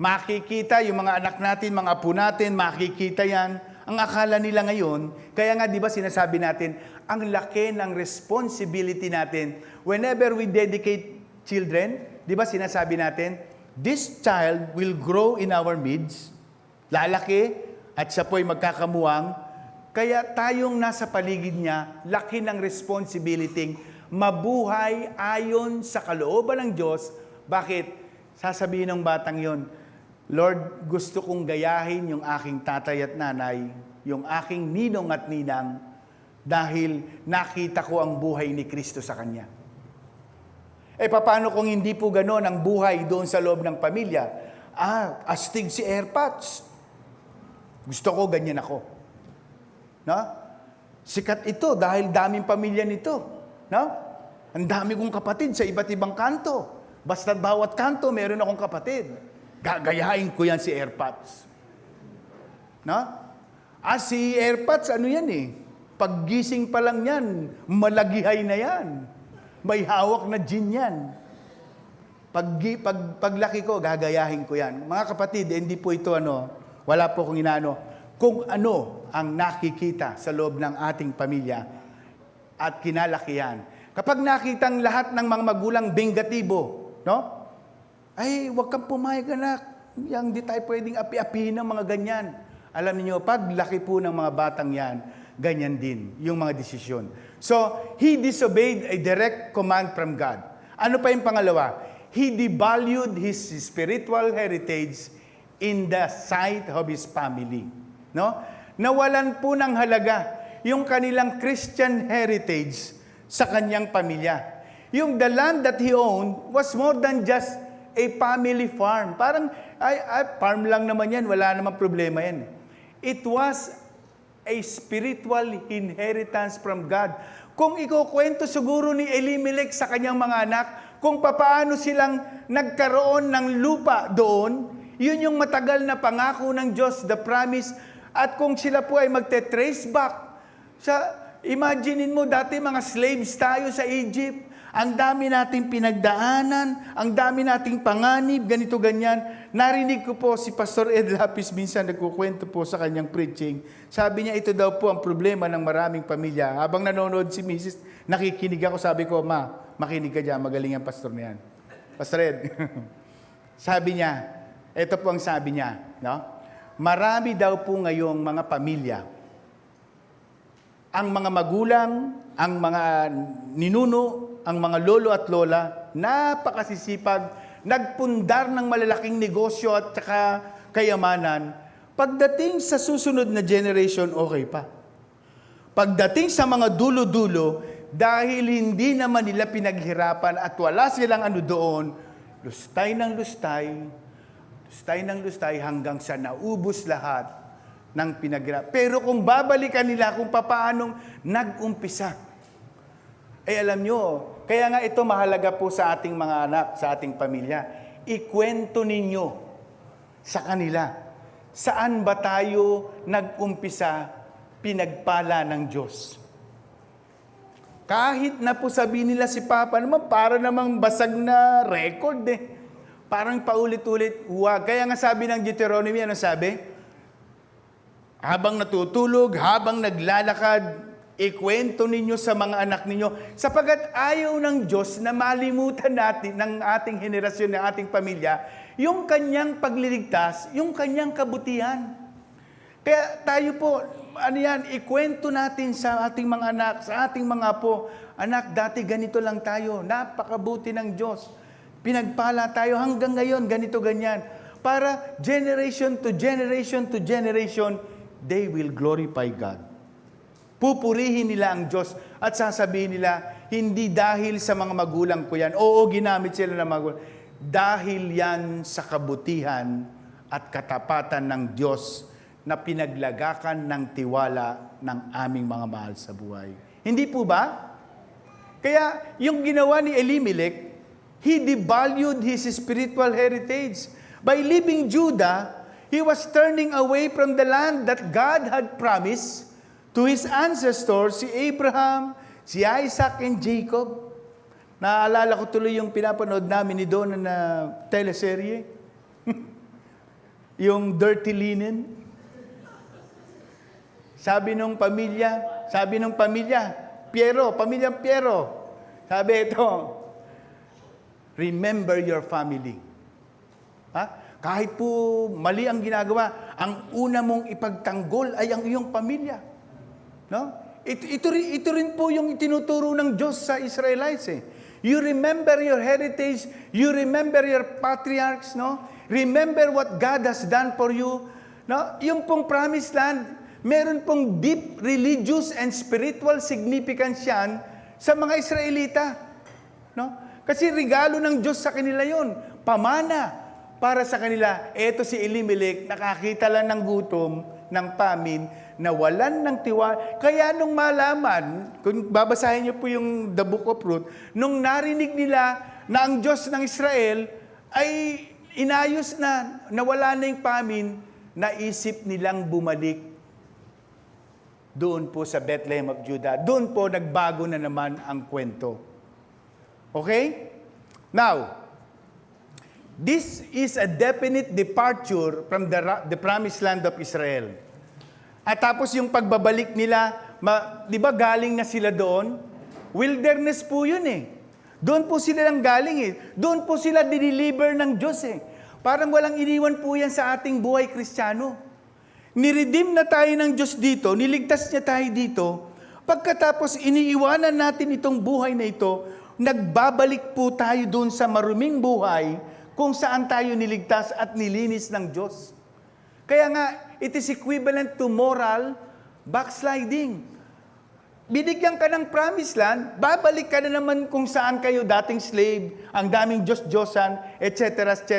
makikita yung mga anak natin, mga apo natin, makikita yan. Ang akala nila ngayon, kaya nga di ba sinasabi natin, ang laki ng responsibility natin whenever we dedicate children, di ba sinasabi natin, this child will grow in our midst, lalaki, at siya po'y magkakamuwang, kaya tayong nasa paligid niya, laki ng responsibility, mabuhay ayon sa kalooban ng Diyos. Bakit? Sasabihin ng batang yon, Lord, gusto kong gayahin yung aking tatay at nanay, yung aking ninong at ninang, dahil nakita ko ang buhay ni Kristo sa kanya. Paano kung hindi po gano'n ang buhay doon sa loob ng pamilya? Astig si AirPods. Gusto ko, ganyan ako. No? Sikat ito dahil daming pamilya nito. No? Ang dami kong kapatid sa iba't ibang kanto. Basta bawat kanto, meron akong kapatid. Gagayahin ko yan si AirPods. No? Si AirPods, ano yan eh? Paggising pa lang yan, malagihay na yan. May hawak na gin yan. Paglaki ko, gagayahin ko yan. Mga kapatid, hindi po ito wala po kong inaano. Kung ano ang nakikita sa loob ng ating pamilya at kinalakihan. Kapag nakitang lahat ng mga magulang bengatibo, no? Huwag kang pumayag, anak. Yang di tayo pwedeng api-apihin ng mga ganyan. Alam niyo, paglaki po ng mga batang yan, ganyan din yung mga desisyon. So, he disobeyed a direct command from God. Ano pa yung pangalawa? He devalued his spiritual heritage in the sight of his family. No? Nawalan po ng halaga yung kanilang Christian heritage sa kanyang pamilya. Yung the land that he owned was more than just a family farm. Parang, farm lang naman yan, wala namang problema yan. It was a spiritual inheritance from God. Kung ikukwento siguro ni Elimelech sa kanyang mga anak, kung papaano silang nagkaroon ng lupa doon, yun yung matagal na pangako ng Diyos, the promise. At kung sila po ay magte-trace back, imaginein mo, dati mga slaves tayo sa Egypt, ang dami nating pinagdaanan, ang dami nating panganib, ganito, ganyan. Narinig ko po si Pastor Ed Lapis minsan nagkukwento po sa kanyang preaching. Sabi niya, ito daw po ang problema ng maraming pamilya. Habang nanonood si Mrs., nakikinig ako, sabi ko, Ma, makinig ka dyan, magaling ang pastor na yan. Pastor Ed, sabi niya, ito po ang sabi niya, no? Marami daw po ngayong mga pamilya, ang mga magulang, ang mga ninuno, ang mga lolo at lola, napakasisipag, nagpundar ng malalaking negosyo at saka kayamanan. Pagdating sa susunod na generation, okay pa. Pagdating sa mga dulo-dulo, dahil hindi naman nila pinaghirapan at wala silang doon, lustay ng lustay hanggang sa naubos lahat ng pinaghirapan. Pero kung babalikan nila kung papaanong nag-umpisa, alam nyo, kaya nga ito mahalaga po sa ating mga anak, sa ating pamilya. Ikwento ninyo sa kanila, saan ba tayo nag-umpisa pinagpala ng Diyos? Kahit na po sabihin nila si Papa naman, para namang basag na record eh. Parang paulit-ulit, huwag. Kaya nga sabi ng Deuteronomy, ano sabi? Habang natutulog, habang naglalakad, ikwento ninyo sa mga anak ninyo, sapagkat ayaw ng Diyos na malimutan natin, ng ating henerasyon, ng ating pamilya, yung kanyang pagliligtas, yung kanyang kabutihan. Kaya tayo po, ikwento natin sa ating mga anak, sa ating mga apo, anak, dati ganito lang tayo, napakabuti ng Diyos. Pinagpala tayo hanggang ngayon, ganito, ganyan. Para generation to generation to generation, they will glorify God. Pupurihin nila ang Diyos at sasabihin nila, hindi dahil sa mga magulang ko yan. Oo, ginamit sila ng magulang. Dahil yan sa kabutihan at katapatan ng Diyos na pinaglagakan ng tiwala ng aming mga mahal sa buhay. Hindi po ba? Kaya yung ginawa ni Elimelech, he devalued his spiritual heritage. By leaving Judah, he was turning away from the land that God had promised to his ancestors, si Abraham, si Isaac, and Jacob. Naaalala ko tuloy yung pinapanood namin ni Donna na teleserye. Yung Dirty Linen. Sabi nung pamilya, pamilyang Piero, sabi ito, remember your family. Ha? Kahit po mali ang ginagawa, ang una mong ipagtanggol ay ang iyong pamilya. No? Ito rin po yung itinuturo ng Diyos sa Israelites. You remember your heritage, you remember your patriarchs, no? Remember what God has done for you. No? Yung pong promised land, meron pong deep religious and spiritual significance yan sa mga Israelita. No? Kasi regalo ng Diyos sa kanila yon, pamana para sa kanila. Eto si Elimelech, nakakita lang ng gutom, ng famine, nawalan ng tiwala. Kaya nung malaman, kung babasahin niyo po yung The Book of Ruth, nung narinig nila na ang Diyos ng Israel ay inayos na, nawala na yung famine, naisip nilang bumalik doon po sa Bethlehem of Judah. Doon po nagbago na naman ang kwento. Okay? Now, this is a definite departure from the promised land of Israel. At tapos yung pagbabalik nila, di ba galing na sila doon? Wilderness po yun eh. Doon po sila lang galing eh. Doon po sila diniliver ng Diyos eh. Parang walang iniwan po yan sa ating buhay Kristiyano. Niredeem na tayo ng Diyos dito, niligtas niya tayo dito, pagkatapos iniiwanan natin itong buhay na ito, nagbabalik po tayo doon sa maruming buhay kung saan tayo niligtas at nilinis ng Diyos. Kaya nga, it is equivalent to moral backsliding. Binigyan ka ng promised land, babalik ka na naman kung saan kayo dating slave, ang daming Diyos-Diyosan, etc., etc.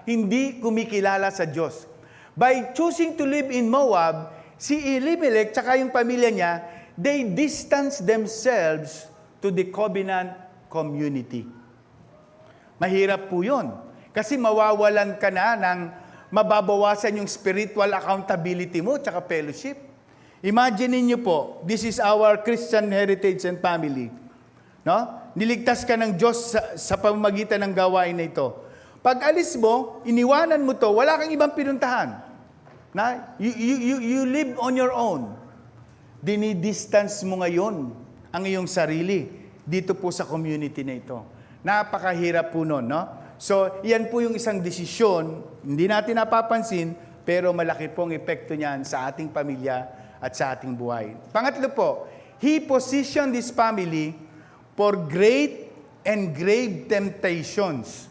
Hindi kumikilala sa Diyos. By choosing to live in Moab, si Elimelech, tsaka yung pamilya niya, they distance themselves to the covenant community. Mahirap po yun. Kasi mawawalan ka na ng mababawasan yung spiritual accountability mo tsaka fellowship. Imagine niyo po, this is our Christian heritage and family. No? Niligtas ka ng Diyos sa pamamagitan ng gawain na ito. Pag alis mo, iniwanan mo to, wala kang ibang pinuntahan. Na? You live on your own. Dinidistance mo ngayon ang iyong sarili dito po sa community na ito. Napakahirap po nun, no? So, yan po yung isang desisyon, hindi natin napapansin, pero malaki pong epekto niyan sa ating pamilya at sa ating buhay. Pangatlo po, he positioned this family for great and grave temptations.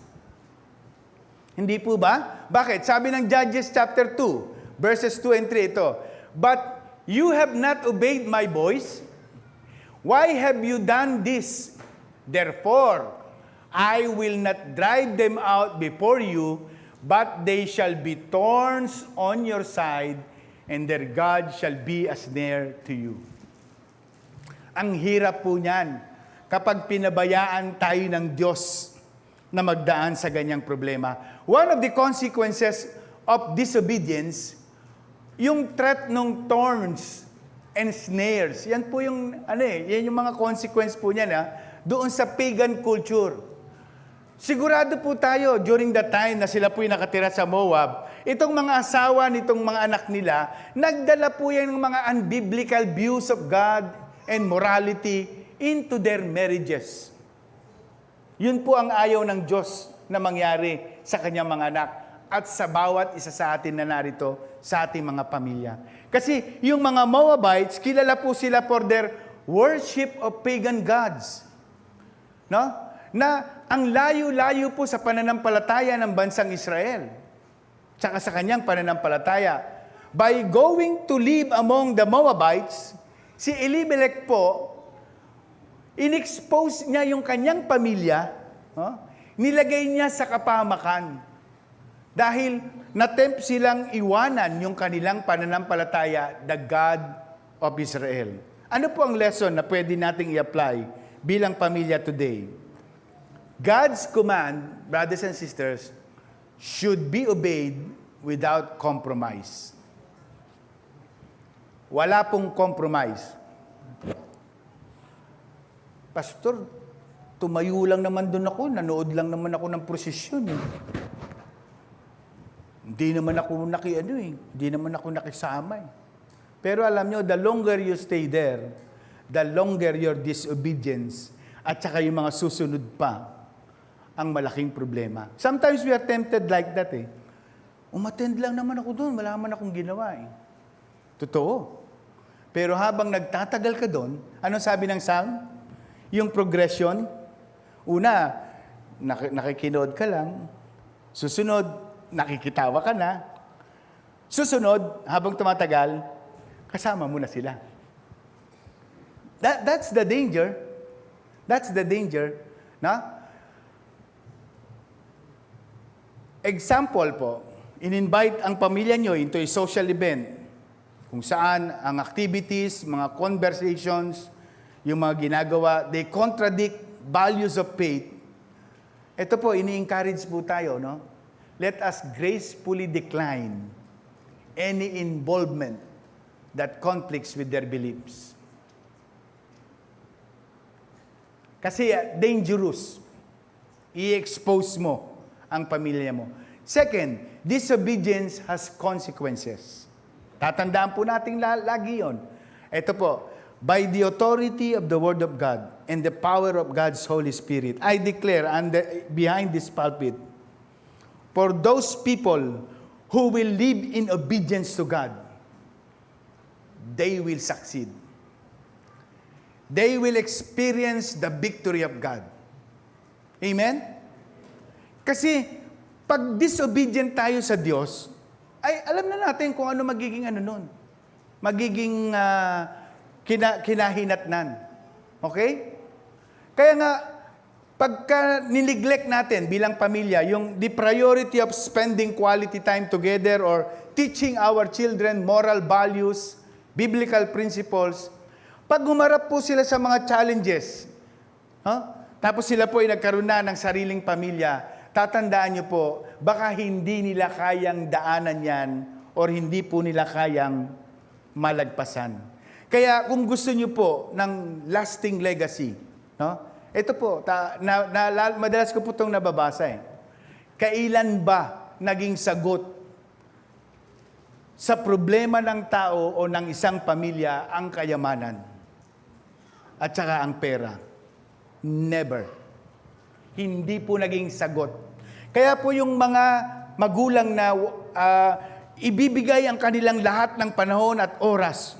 Hindi po ba? Bakit? Sabi ng Judges chapter 2, verses 2 and 3 ito, but you have not obeyed my voice. Why have you done this? Therefore, I will not drive them out before you, but they shall be thorns on your side, and their God shall be a snare to you. Ang hirap po niyan kapag pinabayaan tayo ng Diyos na magdaan sa ganyang problema. One of the consequences of disobedience, yung threat ng thorns and snares. Yan po yung, yan yung mga consequence po niyan, doon sa pagan culture. Sigurado po tayo, during the time na sila po yung nakatira sa Moab, itong mga asawa nitong mga anak nila, nagdala po yan ng mga unbiblical views of God and morality into their marriages. Yun po ang ayaw ng Diyos na mangyari sa kanyang mga anak at sa bawat isa sa atin na narito sa ating mga pamilya. Kasi yung mga Moabites, kilala po sila for their worship of pagan gods. No? Na ang layo-layo po sa pananampalataya ng bansang Israel. Tsaka sa kanyang pananampalataya. By going to live among the Moabites, si Elimelech po, in-expose niya yung kanyang pamilya, nilagay niya sa kapahamakan. Dahil natempt silang iwanan yung kanilang pananampalataya, the God of Israel. Ano po ang lesson na pwede nating i-apply bilang pamilya today? God's command, brothers and sisters, should be obeyed without compromise. Wala pong compromise. Pastor, tumayo lang naman doon ako, nanood lang naman ako ng prosesyon. Hindi naman ako hindi naman ako nakisama. Pero alam nyo, the longer you stay there, the longer your disobedience at saka yung mga susunod pa ang malaking problema. Sometimes we are tempted like that Umattend lang naman ako doon, wala naman akong ginawa Totoo. Pero habang nagtatagal ka doon, anong sabi ng Psalm? Yung progression, una, nakikinood ka lang. Susunod, nakikitawa ka na. Susunod, habang tumatagal, kasama mo na sila. That's the danger. That's the danger. Example po, in-invite ang pamilya nyo into a social event kung saan ang activities, mga conversations, yung mga ginagawa, they contradict values of faith. Ito po, ini-encourage po tayo, Let us gracefully decline any involvement that conflicts with their beliefs. Kasi dangerous. I-expose mo ang pamilya mo. Second, disobedience has consequences. Tatandaan po natin lagi yun. Ito po, by the authority of the Word of God and the power of God's Holy Spirit, I declare behind this pulpit, for those people who will live in obedience to God, they will succeed. They will experience the victory of God. Amen? Kasi, pag disobedient tayo sa Diyos, ay alam na natin kung ano magiging nun. Magiging kinahinatnan. Okay? Kaya nga, pagka nineglect natin bilang pamilya, the priority of spending quality time together or teaching our children moral values, biblical principles, pag humarap po sila sa mga challenges, tapos sila po ay nagkaroon na ng sariling pamilya, tatandaan nyo po, baka hindi nila kayang daanan yan or hindi po nila kayang malagpasan. Kaya kung gusto nyo po ng lasting legacy, ito po, madalas ko po itong nababasa Kailan ba naging sagot sa problema ng tao o ng isang pamilya ang kayamanan at saka ang pera? Never. Hindi po naging sagot. Kaya po yung mga magulang na ibibigay ang kanilang lahat ng panahon at oras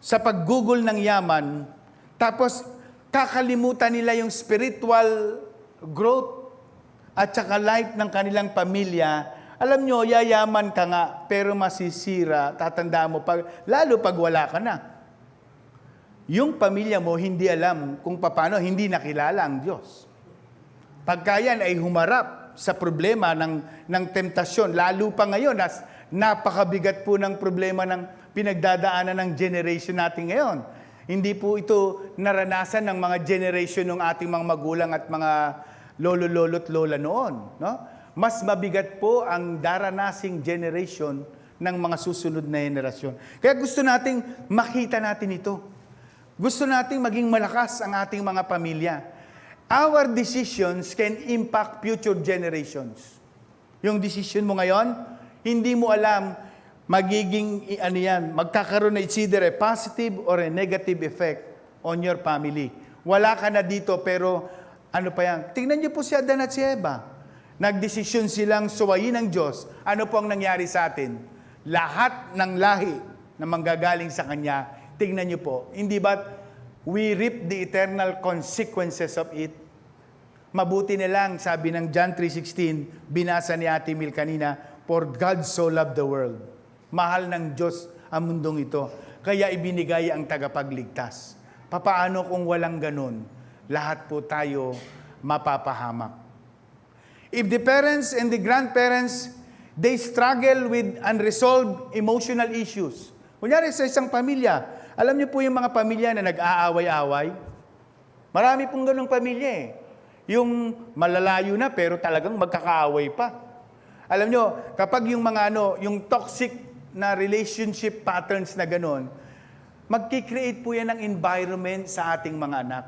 sa paggugol ng yaman, tapos kakalimutan nila yung spiritual growth at saka life ng kanilang pamilya. Alam nyo, yayaman ka nga, pero masisira, tatandaan mo, lalo pag wala ka na. Yung pamilya mo, hindi alam kung paano, hindi nakilala ang Diyos. Pagka yan ay humarap sa problema ng temptasyon, lalo pa ngayon, napakabigat po ng problema ng pinagdadaanan ng generation natin ngayon. Hindi po ito naranasan ng mga generation ng ating mga magulang at mga lolo-lolo't lola noon. Mas mabigat po ang daranasing generation ng mga susunod na henerasyon. Kaya gusto nating makita natin ito. Gusto nating maging malakas ang ating mga pamilya. Our decisions can impact future generations. Yung decision mo ngayon, hindi mo alam magiging magkakaroon na it's either a positive or a negative effect on your family. Wala ka na dito pero ano pa yan? Tingnan niyo po si Adan at si Eva. Nagdesisyon silang suwayin ng Diyos. Ano po ang nangyari sa atin? Lahat ng lahi na manggagaling sa Kanya, tingnan niyo po, hindi ba we reap the eternal consequences of it? Mabuti na lang, sabi ng John 3:16, binasa ni Ate Mil kanina, for God so loved the world. Mahal ng Diyos ang mundong ito, kaya ibinigay ang tagapagligtas. Papaano kung walang ganun? Lahat po tayo mapapahamak. If the parents and the grandparents, they struggle with unresolved emotional issues. Kunyari sa isang pamilya, alam niyo po yung mga pamilya na nag-aaway-away? Marami pong ganung pamilya Yung malalayo na pero talagang magkakaaway pa. Alam niyo, kapag yung mga yung toxic na relationship patterns na ganon, magkikreate po yan ng environment sa ating mga anak.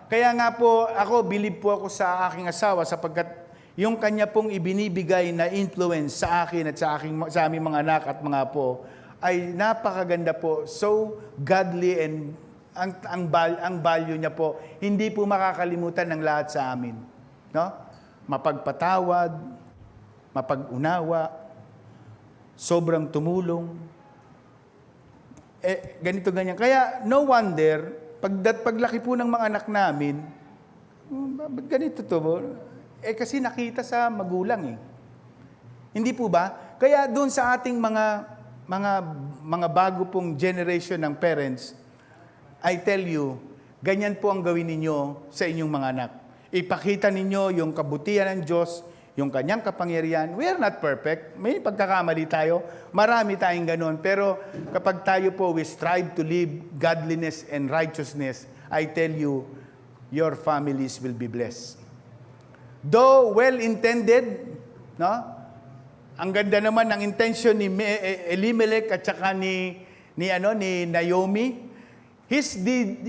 Kaya nga po, believe po ako sa aking asawa sapagkat yung kanya pong ibinibigay na influence sa akin at sa aming mga anak at mga apo ay napakaganda po. So godly and ang value niya po, hindi po makakalimutan ng lahat sa amin. No? Mapagpatawad, mapag-unawa, sobrang tumulong. Ganito, ganyan. Kaya, no wonder, paglaki po ng mga anak namin, ba't ganito to? Kasi nakita sa magulang . Hindi po ba? Kaya doon sa ating mga bago pong generation ng parents, I tell you, ganyan po ang gawin ninyo sa inyong mga anak. Ipakita ninyo yung kabutihan ng Diyos, yung kanyang kapangyarihan. We are not perfect. May pagkakamali tayo. Marami tayong ganun. Pero kapag tayo po, we strive to live godliness and righteousness, I tell you, your families will be blessed. Though well-intended, no? Ang ganda naman ng intention ni Elimelech at saka ni Naomi.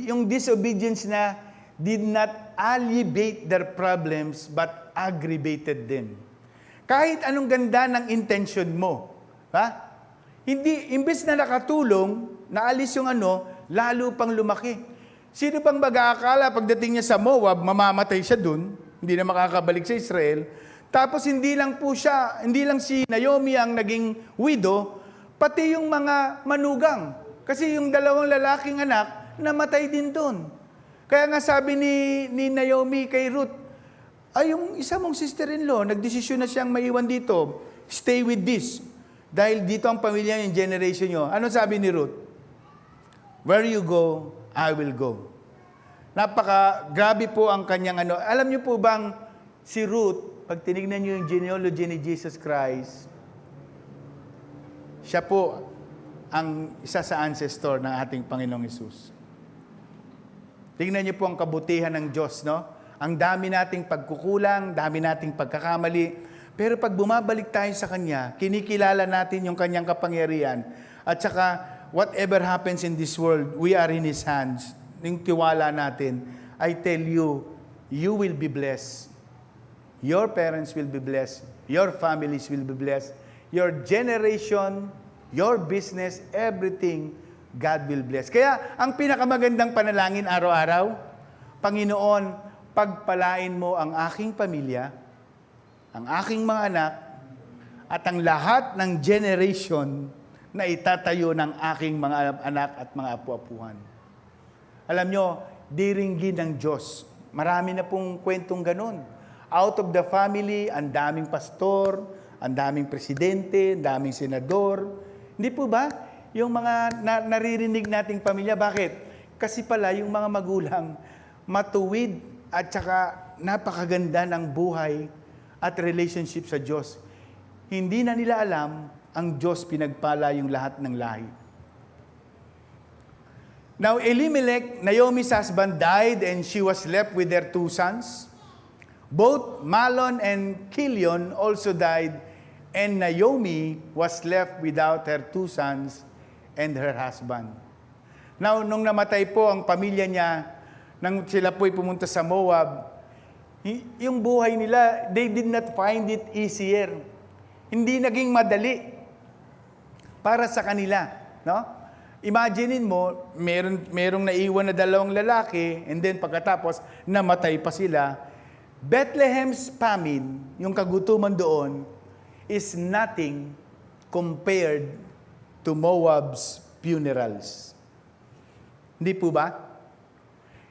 Yung disobedience na did not alleviate their problems but aggravated them. Kahit anong ganda ng intention mo, hindi, imbes na nakatulong, naalis yung lalo pang lumaki. Sino pang mag-aakala pagdating niya sa Moab, mamamatay siya dun, hindi na makakabalik sa Israel. Tapos hindi lang si Naomi ang naging widow, pati yung mga manugang. Kasi yung dalawang lalaking anak, namatay din doon. Kaya nga sabi ni Naomi kay Ruth, yung isa mong sister-in-law, nagdesisyon na siyang maiwan dito. Stay with this. Dahil dito ang pamilya yung generation nyo. Ano sabi ni Ruth? Where you go, I will go. Grabe po ang kanyang Alam niyo po bang si Ruth, pag tinignan niyo yung genealogy ni Jesus Christ, siya po ang isa sa ancestor ng ating Panginoong Hesus. Tingnan niyo po ang kabutihan ng Diyos, no? Ang dami nating pagkukulang, dami nating pagkakamali, pero pag bumabalik tayo sa Kanya, kinikilala natin yung Kanyang kapangyarihan, at saka whatever happens in this world, we are in His hands. Yung tiwala natin, I tell you, you will be blessed. Your parents will be blessed. Your families will be blessed. Your generation, your business, everything, God will bless. Kaya, ang pinakamagandang panalangin araw-araw, Panginoon, pagpalain mo ang aking pamilya, ang aking mga anak, at ang lahat ng generation na itatayo ng aking mga anak at mga apu-apuhan. Alam nyo, diringgin ng Diyos. Marami na pong kwentong ganun. Out of the family, ang daming pastor, ang daming presidente, ang daming senador. Hindi po ba? Yung mga naririnig nating pamilya, bakit? Kasi pala yung mga magulang, matuwid at saka napakaganda ng buhay at relationship sa Diyos. Hindi na nila alam, ang Diyos pinagpala yung lahat ng lahi. Now, Elimelech, Naomi's husband, died and she was left with their two sons. Both Mahlon and Chilion also died, and Naomi was left without her two sons and her husband. Now, nung namatay po ang pamilya niya, nang sila po'y pumunta sa Moab, yung buhay nila, they did not find it easier. Hindi naging madali para sa kanila, no? Imaginein mo, merong naiwan na dalawang lalaki, and then pagkatapos, namatay pa sila. Bethlehem's famine, yung kagutuman doon, is nothing compared to Moab's funerals. Hindi po ba?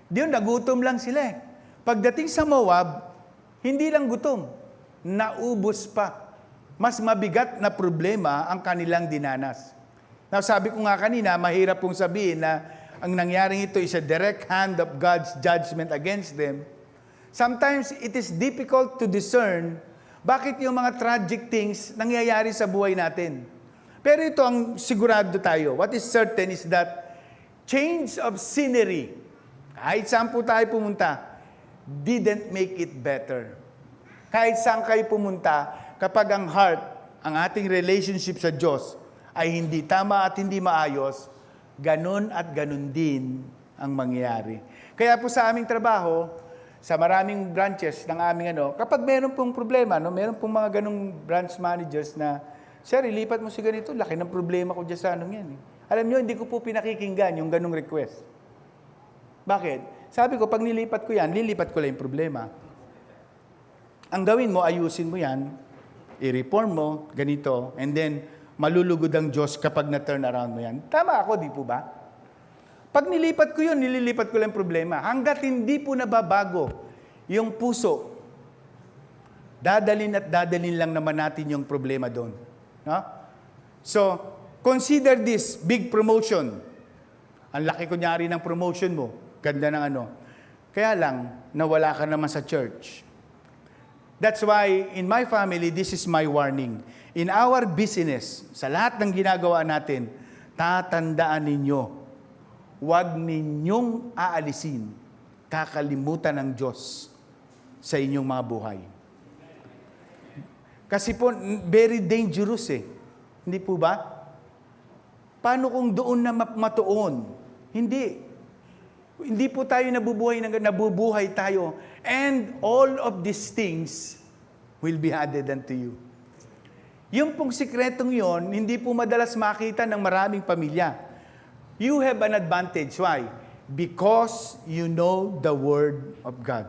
Diyon, nagutom lang sila . Pagdating sa Moab, hindi lang gutom, naubos pa. Mas mabigat na problema ang kanilang dinanas. Now, sabi ko nga kanina, mahirap pong sabihin na ang nangyaring ito is a direct hand of God's judgment against them. Sometimes, it is difficult to discern bakit yung mga tragic things nangyayari sa buhay natin. Pero ito ang sigurado tayo. What is certain is that change of scenery, kahit saan po tayo pumunta, didn't make it better. Kahit saan kayo pumunta, kapag ang heart ang ating relationship sa Diyos ay hindi tama at hindi maayos, ganun at ganun din ang mangyayari. Kaya po sa aming trabaho, sa maraming branches ng aming kapag meron pong problema, meron pong mga ganung branch managers na, sir, ilipat mo si ganito, laki ng problema ko dyan sa yan. Alam nyo, hindi ko po pinakikinggan yung ganung request. Bakit? Sabi ko, pag nilipat ko yan, lilipat ko lang yung problema. Ang gawin mo, ayusin mo yan, i-reform mo, ganito, and then, malulugod ang Diyos kapag na-turn around mo yan. Tama ako, di po ba? Pag nilipat ko yun, nililipat ko lang problema. Hanggat hindi po nababago yung puso, dadalin at dadalin lang naman natin yung problema doon. No? So, consider this big promotion. Ang laki kunyari ng promotion mo. Ganda ng Kaya lang, nawala ka naman sa church. That's why, in my family, this is my warning. In our business, sa lahat ng ginagawa natin, tatandaan ninyo, huwag ninyong aalisin, kakalimutan ng Diyos sa inyong mga buhay. Kasi po, very dangerous Hindi po ba? Paano kung doon na matuon? Hindi. Hindi po tayo nabubuhay tayo. And all of these things will be added unto you. Yung pong sikretong yon, hindi po madalas makita ng maraming pamilya. You have an advantage. Why? Because you know the Word of God.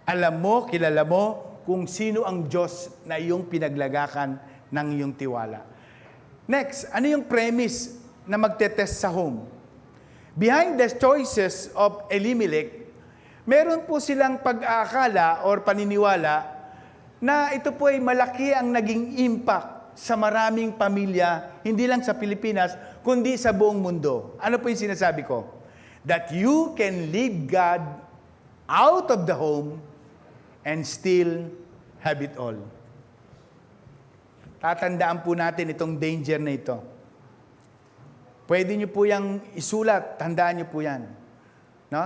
Alam mo, kilala mo kung sino ang Diyos na iyong pinaglagakan ng iyong tiwala. Next, ano yung premise na magtetest sa home? Behind the choices of Elimelech, meron po silang pag-aakala or paniniwala na ito po ay malaki ang naging impact sa maraming pamilya, hindi lang sa Pilipinas, kundi sa buong mundo. Ano po yung sinasabi ko? That you can leave God out of the home and still have it all. Tatandaan po natin itong danger na ito. Pwede nyo po yung isulat, tandaan nyo po yan. No?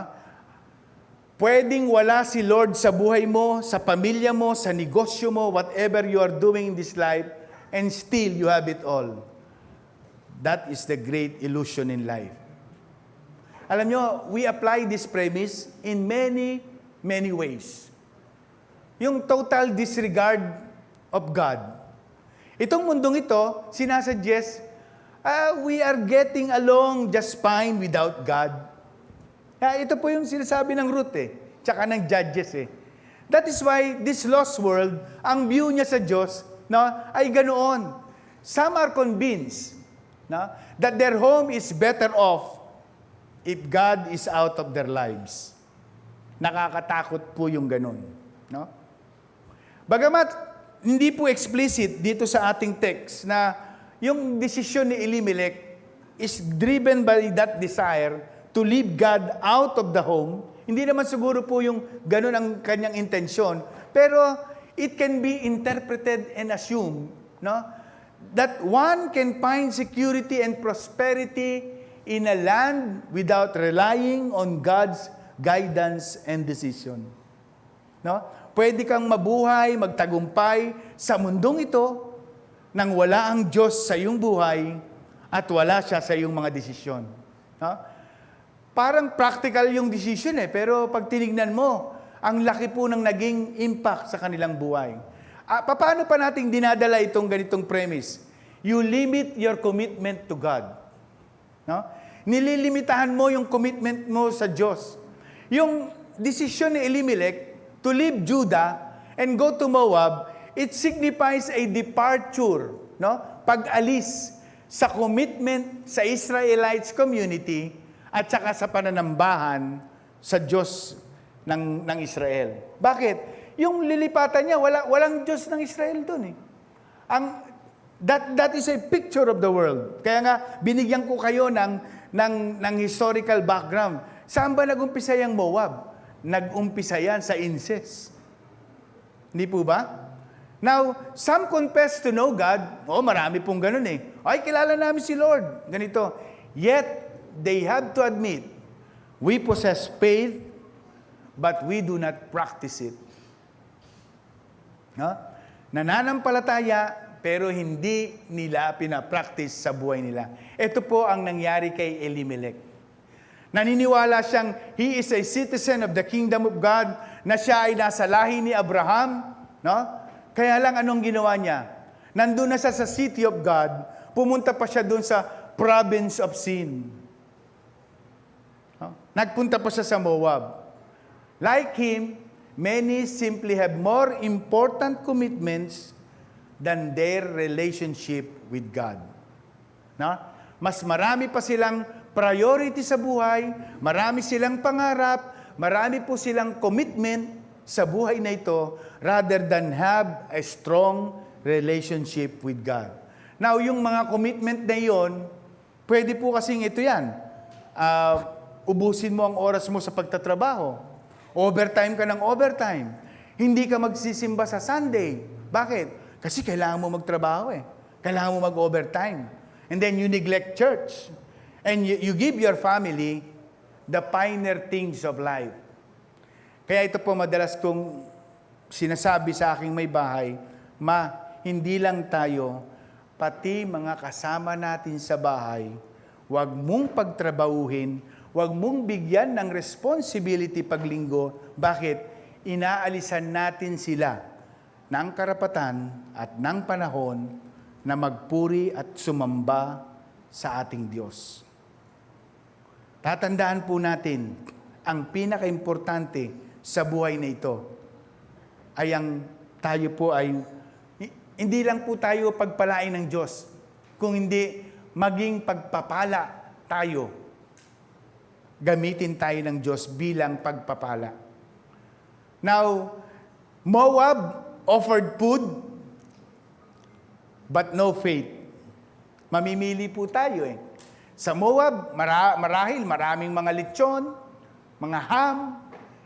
Pwedeng wala si Lord sa buhay mo, sa pamilya mo, sa negosyo mo, whatever you are doing in this life, and still you have it all. That is the great illusion in life. Alam nyo, we apply this premise in many, many ways. Yung total disregard of God. Itong mundong ito, sinasuggest, we are getting along just fine without God. Ito po yung sinasabi ng Ruth tsaka ng Judges That is why this lost world, ang view niya sa Diyos, ay ganoon. Some are convinced that their home is better off if God is out of their lives. Nakakatakot po yung ganun. No? Bagamat, hindi po explicit dito sa ating text na yung desisyon ni Elimelech is driven by that desire to leave God out of the home. Hindi naman siguro po yung ganun ang kanyang intensyon, pero it can be interpreted and assumed that one can find security and prosperity in a land without relying on God's guidance and decision. Pwede kang mabuhay, magtagumpay sa mundong ito nang wala ang Diyos sa iyong buhay at wala siya sa iyong mga desisyon. Parang practical yung decision pero pag tinignan mo, ang laki po ng naging impact sa kanilang buhay. Paano pa natin dinadala itong ganitong premise? You limit your commitment to God. Nililimitahan mo yung commitment mo sa Diyos. Yung desisyon ni Elimelech to leave Judah and go to Moab, it signifies a departure, pag-alis sa commitment sa Israelites community at saka sa pananambahan sa Diyos ng Israel. Bakit? Yung lilipatan niya, walang Diyos ng Israel doon That is a picture of the world. Kaya nga, binigyan ko kayo ng historical background. Saan ba nag-umpisa yung Moab? Nag-umpisa yan sa incest. Hindi po ba? Now, some confess to know God. Marami pong ganun Ay, kilala namin si Lord. Ganito. Yet, they have to admit, we possess faith, but we do not practice it. Nananampalataya, pero hindi nila pinapractice sa buhay nila. Ito po ang nangyari kay Elimelech. Naniniwala siyang he is a citizen of the kingdom of God, na siya ay nasa lahi ni Abraham, no? Kaya lang anong ginawa niya? Nandun na siya sa city of God, pumunta pa siya doon sa province of sin. No? Nagpunta pa siya sa Moab. Like him, many simply have more important commitments than their relationship with God. No? Mas marami pa silang priority sa buhay, marami silang pangarap, marami po silang commitment sa buhay na ito rather than have a strong relationship with God. Now, yung mga commitment na yon, pwede po kasing ito yan. Ubusin mo ang oras mo sa pagtatrabaho. Overtime ka ng overtime. Hindi ka magsisimba sa Sunday. Bakit? Kasi kailangan mo magtrabaho eh. Kailangan mo mag-overtime. And then you neglect church. And you give your family the finer things of life. Kaya ito po madalas kong sinasabi sa aking may bahay, hindi lang tayo, pati mga kasama natin sa bahay, huwag mong pagtrabahuhin, huwag mong bigyan ng responsibility paglinggo. Bakit? Inaalisan natin sila ng karapatan at ng panahon na magpuri at sumamba sa ating Diyos. Tatandaan po natin, ang pinaka-importante sa buhay na ito ay tayo po ay, hindi lang po tayo pagpalain ng Diyos, kung hindi maging pagpapala tayo. Gamitin tayo ng Diyos bilang pagpapala. Now, Moab offered food, but no faith. Mamimili po tayo eh. Sa Moab, marahil maraming mga lechon, mga ham.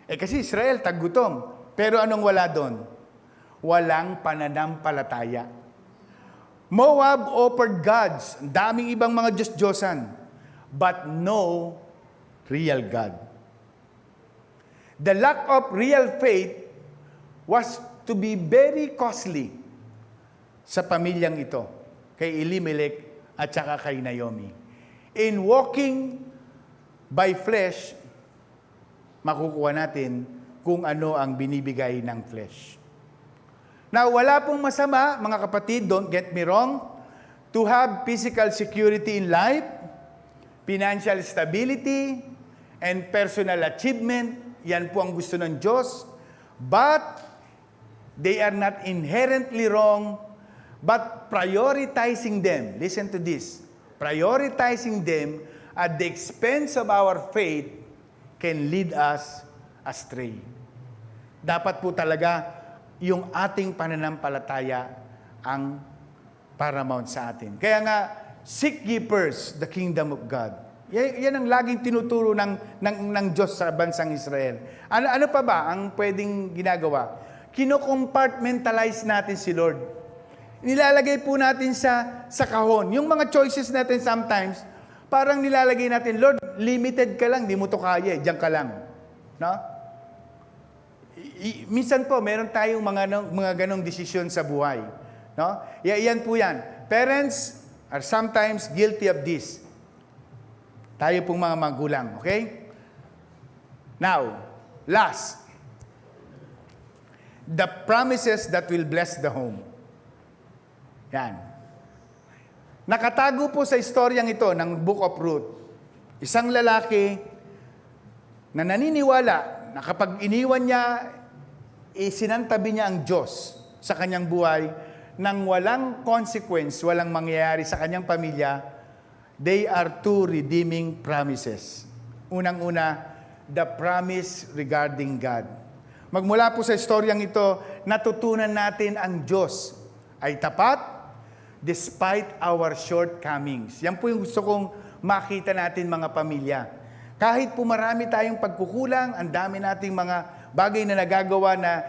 Kasi Israel, taggutom. Pero anong wala doon? Walang pananampalataya. Moab offered gods, daming ibang mga Diyos-Diyosan, but no real God. The lack of real faith was to be very costly sa pamilyang ito, kay Elimelech at saka kay Naomi. In walking by flesh, makukuha natin kung ano ang binibigay ng flesh. Now, wala pong masama, mga kapatid, don't get me wrong, to have physical security in life, financial stability, and personal achievement. Yan po ang gusto ng Diyos. But, they are not inherently wrong, but prioritizing them, listen to this, prioritizing them at the expense of our faith can lead us astray. Dapat po talaga yung ating pananampalataya ang paramount sa atin. Kaya nga, seek ye first the kingdom of God. Yan ang laging tinuturo ng Diyos sa bansang Israel. Ano pa ba ang pwedeng ginagawa? Kino-compartmentalize natin si Lord. Nilalagay po natin sa kahon. Yung mga choices natin sometimes, parang nilalagay natin, Lord, limited ka lang, di mo to kaya, diyan ka lang. No? Minsan po, meron tayong mga ganong desisyon sa buhay. No? Yan po yan. Parents are sometimes guilty of this. Tayo pong mga magulang, okay? Now, last, the promises that will bless the home. Yan. Nakatago po sa istoryang ito ng Book of Ruth, isang lalaki na naniniwala na kapag iniwan niya, sinantabi niya ang Diyos sa kanyang buhay nang walang consequence, walang mangyayari sa kanyang pamilya. They are two redeeming promises. Unang-una, the promise regarding God. Magmula po sa istoryang ito, natutunan natin ang Diyos ay tapat despite our shortcomings. Yan po yung gusto kong makita natin mga pamilya. Kahit po marami tayong pagkukulang, ang dami nating mga bagay na nagagawa na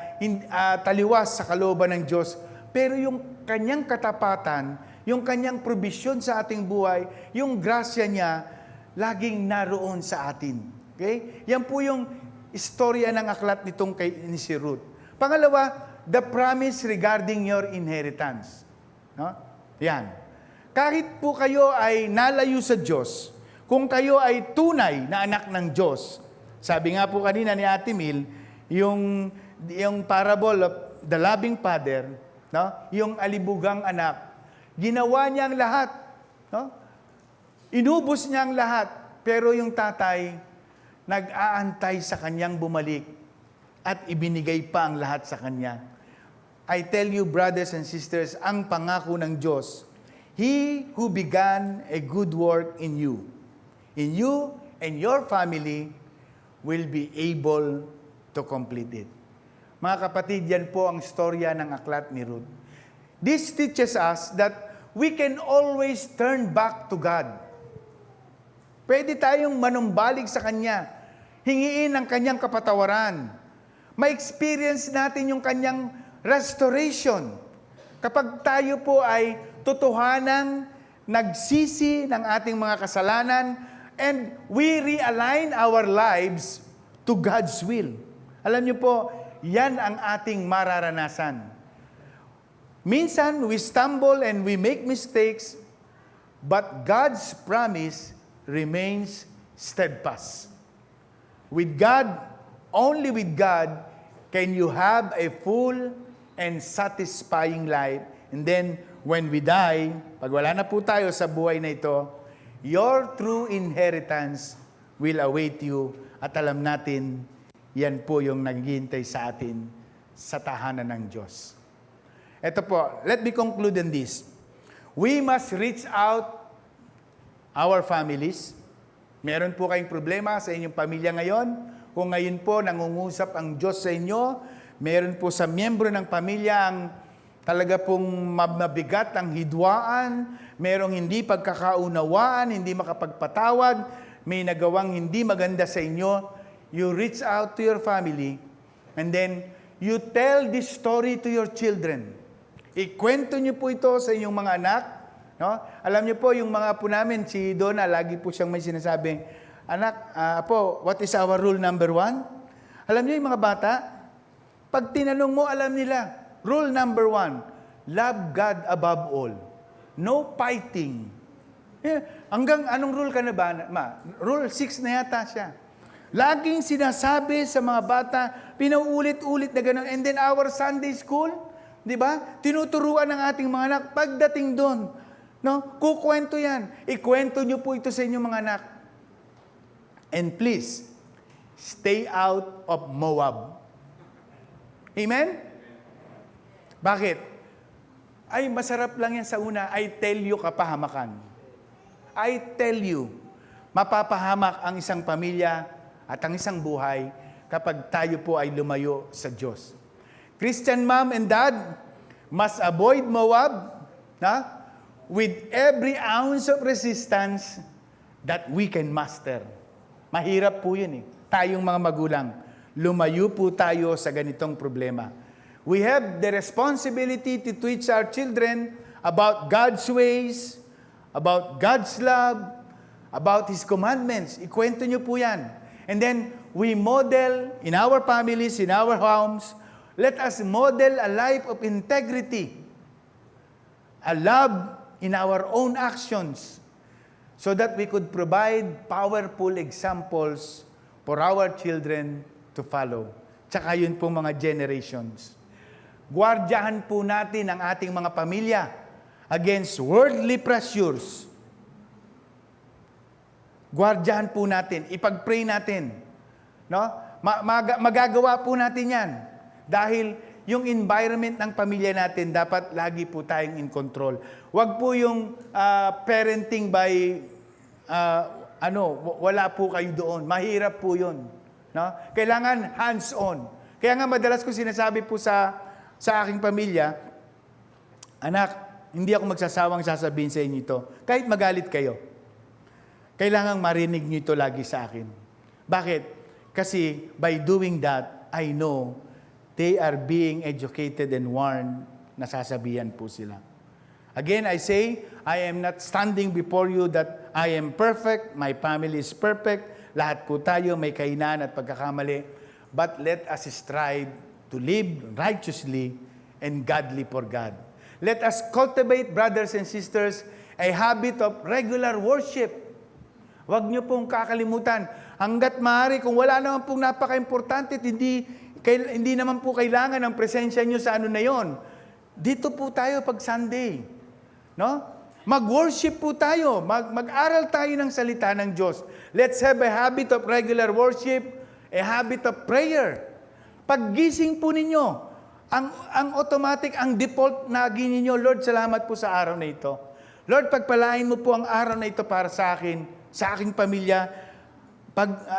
taliwas sa kalooban ng Diyos, pero yung kanyang katapatan, yung kanyang provision sa ating buhay, yung grasya niya, laging naroon sa atin. Okay? Yan po yung istorya ng aklat ni si Ruth. Pangalawa, the promise regarding your inheritance. No? Yan. Kahit po kayo ay nalayo sa Diyos, kung kayo ay tunay na anak ng Diyos, sabi nga po kanina ni Ate Mil, yung parable of the loving father, no? Yung alibugang anak, ginawa niya ang lahat. No? Inubos niya ang lahat, pero yung tatay, nag-aantay sa kanyang bumalik at ibinigay pa ang lahat sa kanya. I tell you, brothers and sisters, ang pangako ng Diyos, He who began a good work in you and your family will be able to complete it. Mga kapatid, yan po ang storya ng aklat ni Ruth. This teaches us that we can always turn back to God. Pwede tayong manumbalik sa Kanya, hingiin ang Kanyang kapatawaran, ma-experience natin yung Kanyang restoration. Kapag tayo po ay totohanang nagsisi ng ating mga kasalanan and we realign our lives to God's will. Alam niyo po, yan ang ating mararanasan. Minsan, we stumble and we make mistakes, but God's promise remains steadfast. With God, only with God, can you have a full and satisfying life. And then, when we die, pag wala na po tayo sa buhay na ito, your true inheritance will await you. At alam natin, yan po yung naghihintay sa atin sa tahanan ng Diyos. Ito po, let me conclude on this. We must reach out our families. Meron po kayong problema sa inyong pamilya ngayon. Kung ngayon po nangungusap ang Diyos sa inyo, meron po sa miyembro ng pamilya ang talaga pong mabigat ang hidwaan, merong hindi pagkakaunawaan, hindi makapagpatawad, may nagawang hindi maganda sa inyo, you reach out to your family, and then you tell this story to your children. Ikwento niyo po ito sa inyong mga anak. No? Alam niyo po, yung mga po namin, si Donna, lagi po siyang may sinasabi, anak, Apo, what is our rule number 1? Alam niyo yung mga bata, pag tinanong mo, alam nila, rule number 1, love God above all. No fighting. Hanggang anong rule ka na ba? Rule 6 na yata siya. Laging sinasabi sa mga bata, pinauulit-ulit na gano'n. And then our Sunday school, di ba? Tinuturuan ng ating mga anak, pagdating doon, no? Kukwento yan. Ikwento nyo po ito sa inyong mga anak. And please, stay out of Moab. Amen? Bakit? Ay, masarap lang yan sa una. I tell you, kapahamakan. I tell you, mapapahamak ang isang pamilya at ang isang buhay kapag tayo po ay lumayo sa Diyos. Christian mom and dad must avoid Moab with every ounce of resistance that we can master. Mahirap po yun eh. Tayong mga magulang, lumayo po tayo sa ganitong problema. We have the responsibility to teach our children about God's ways, about God's love, about His commandments. Ikwento nyo po yan. And then, we model in our families, in our homes, let us model a life of integrity, a love in our own actions, so that we could provide powerful examples for our children to follow. Tsaka yun po mga generations. Guardiyahan po natin ang ating mga pamilya against worldly pressures. Guardiyahan po natin, ipag-pray natin. No? Magagawa po natin yan. Dahil yung environment ng pamilya natin, dapat lagi po tayong in control. Huwag po yung parenting by, wala po kayo doon. Mahirap po yun. No? Kailangan hands-on. Kaya nga madalas ko sinasabi po sa aking pamilya, anak, hindi ako magsasawang sasabihin sa inyo ito. Kahit magalit kayo. Kailangang marinig niyo ito lagi sa akin. Bakit? Kasi by doing that, I know they are being educated and warned na sasabihan po sila. Again, I say, I am not standing before you that I am perfect, my family is perfect, lahat po tayo may kainan at pagkakamali, but let us strive to live righteously and godly for God. Let us cultivate, brothers and sisters, a habit of regular worship. Huwag niyo pong kakalimutan. Hanggat maaari, kung wala naman pong napaka-importante, hindi naman po kailangan ng presensya niyo sa ano na yon. Dito po tayo pag Sunday. No? Mag-worship po tayo. Mag-aral tayo ng salita ng Diyos. Let's have a habit of regular worship, a habit of prayer. Paggising po ninyo, ang automatic, ang default na ninyo, Lord, salamat po sa araw na ito. Lord, pagpalain mo po ang araw na ito para sa akin, sa aking pamilya.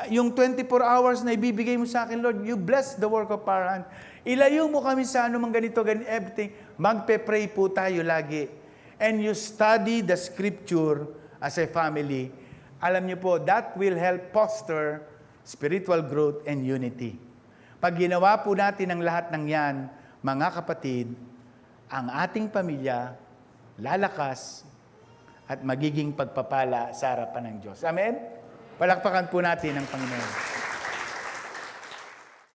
Yung 24 hours na ibibigay mo sa akin, Lord, you bless the work of our hand. Ilayo mo kami sa anumang ganito, everything. Magpe-pray po tayo lagi. And you study the scripture as a family. Alam niyo po, that will help foster spiritual growth and unity. Pag ginawa po natin ang lahat ng yan, mga kapatid, ang ating pamilya lalakas at magiging pagpapala sa harapan ng Diyos. Amen? Palakpakan po natin ang Panginoon.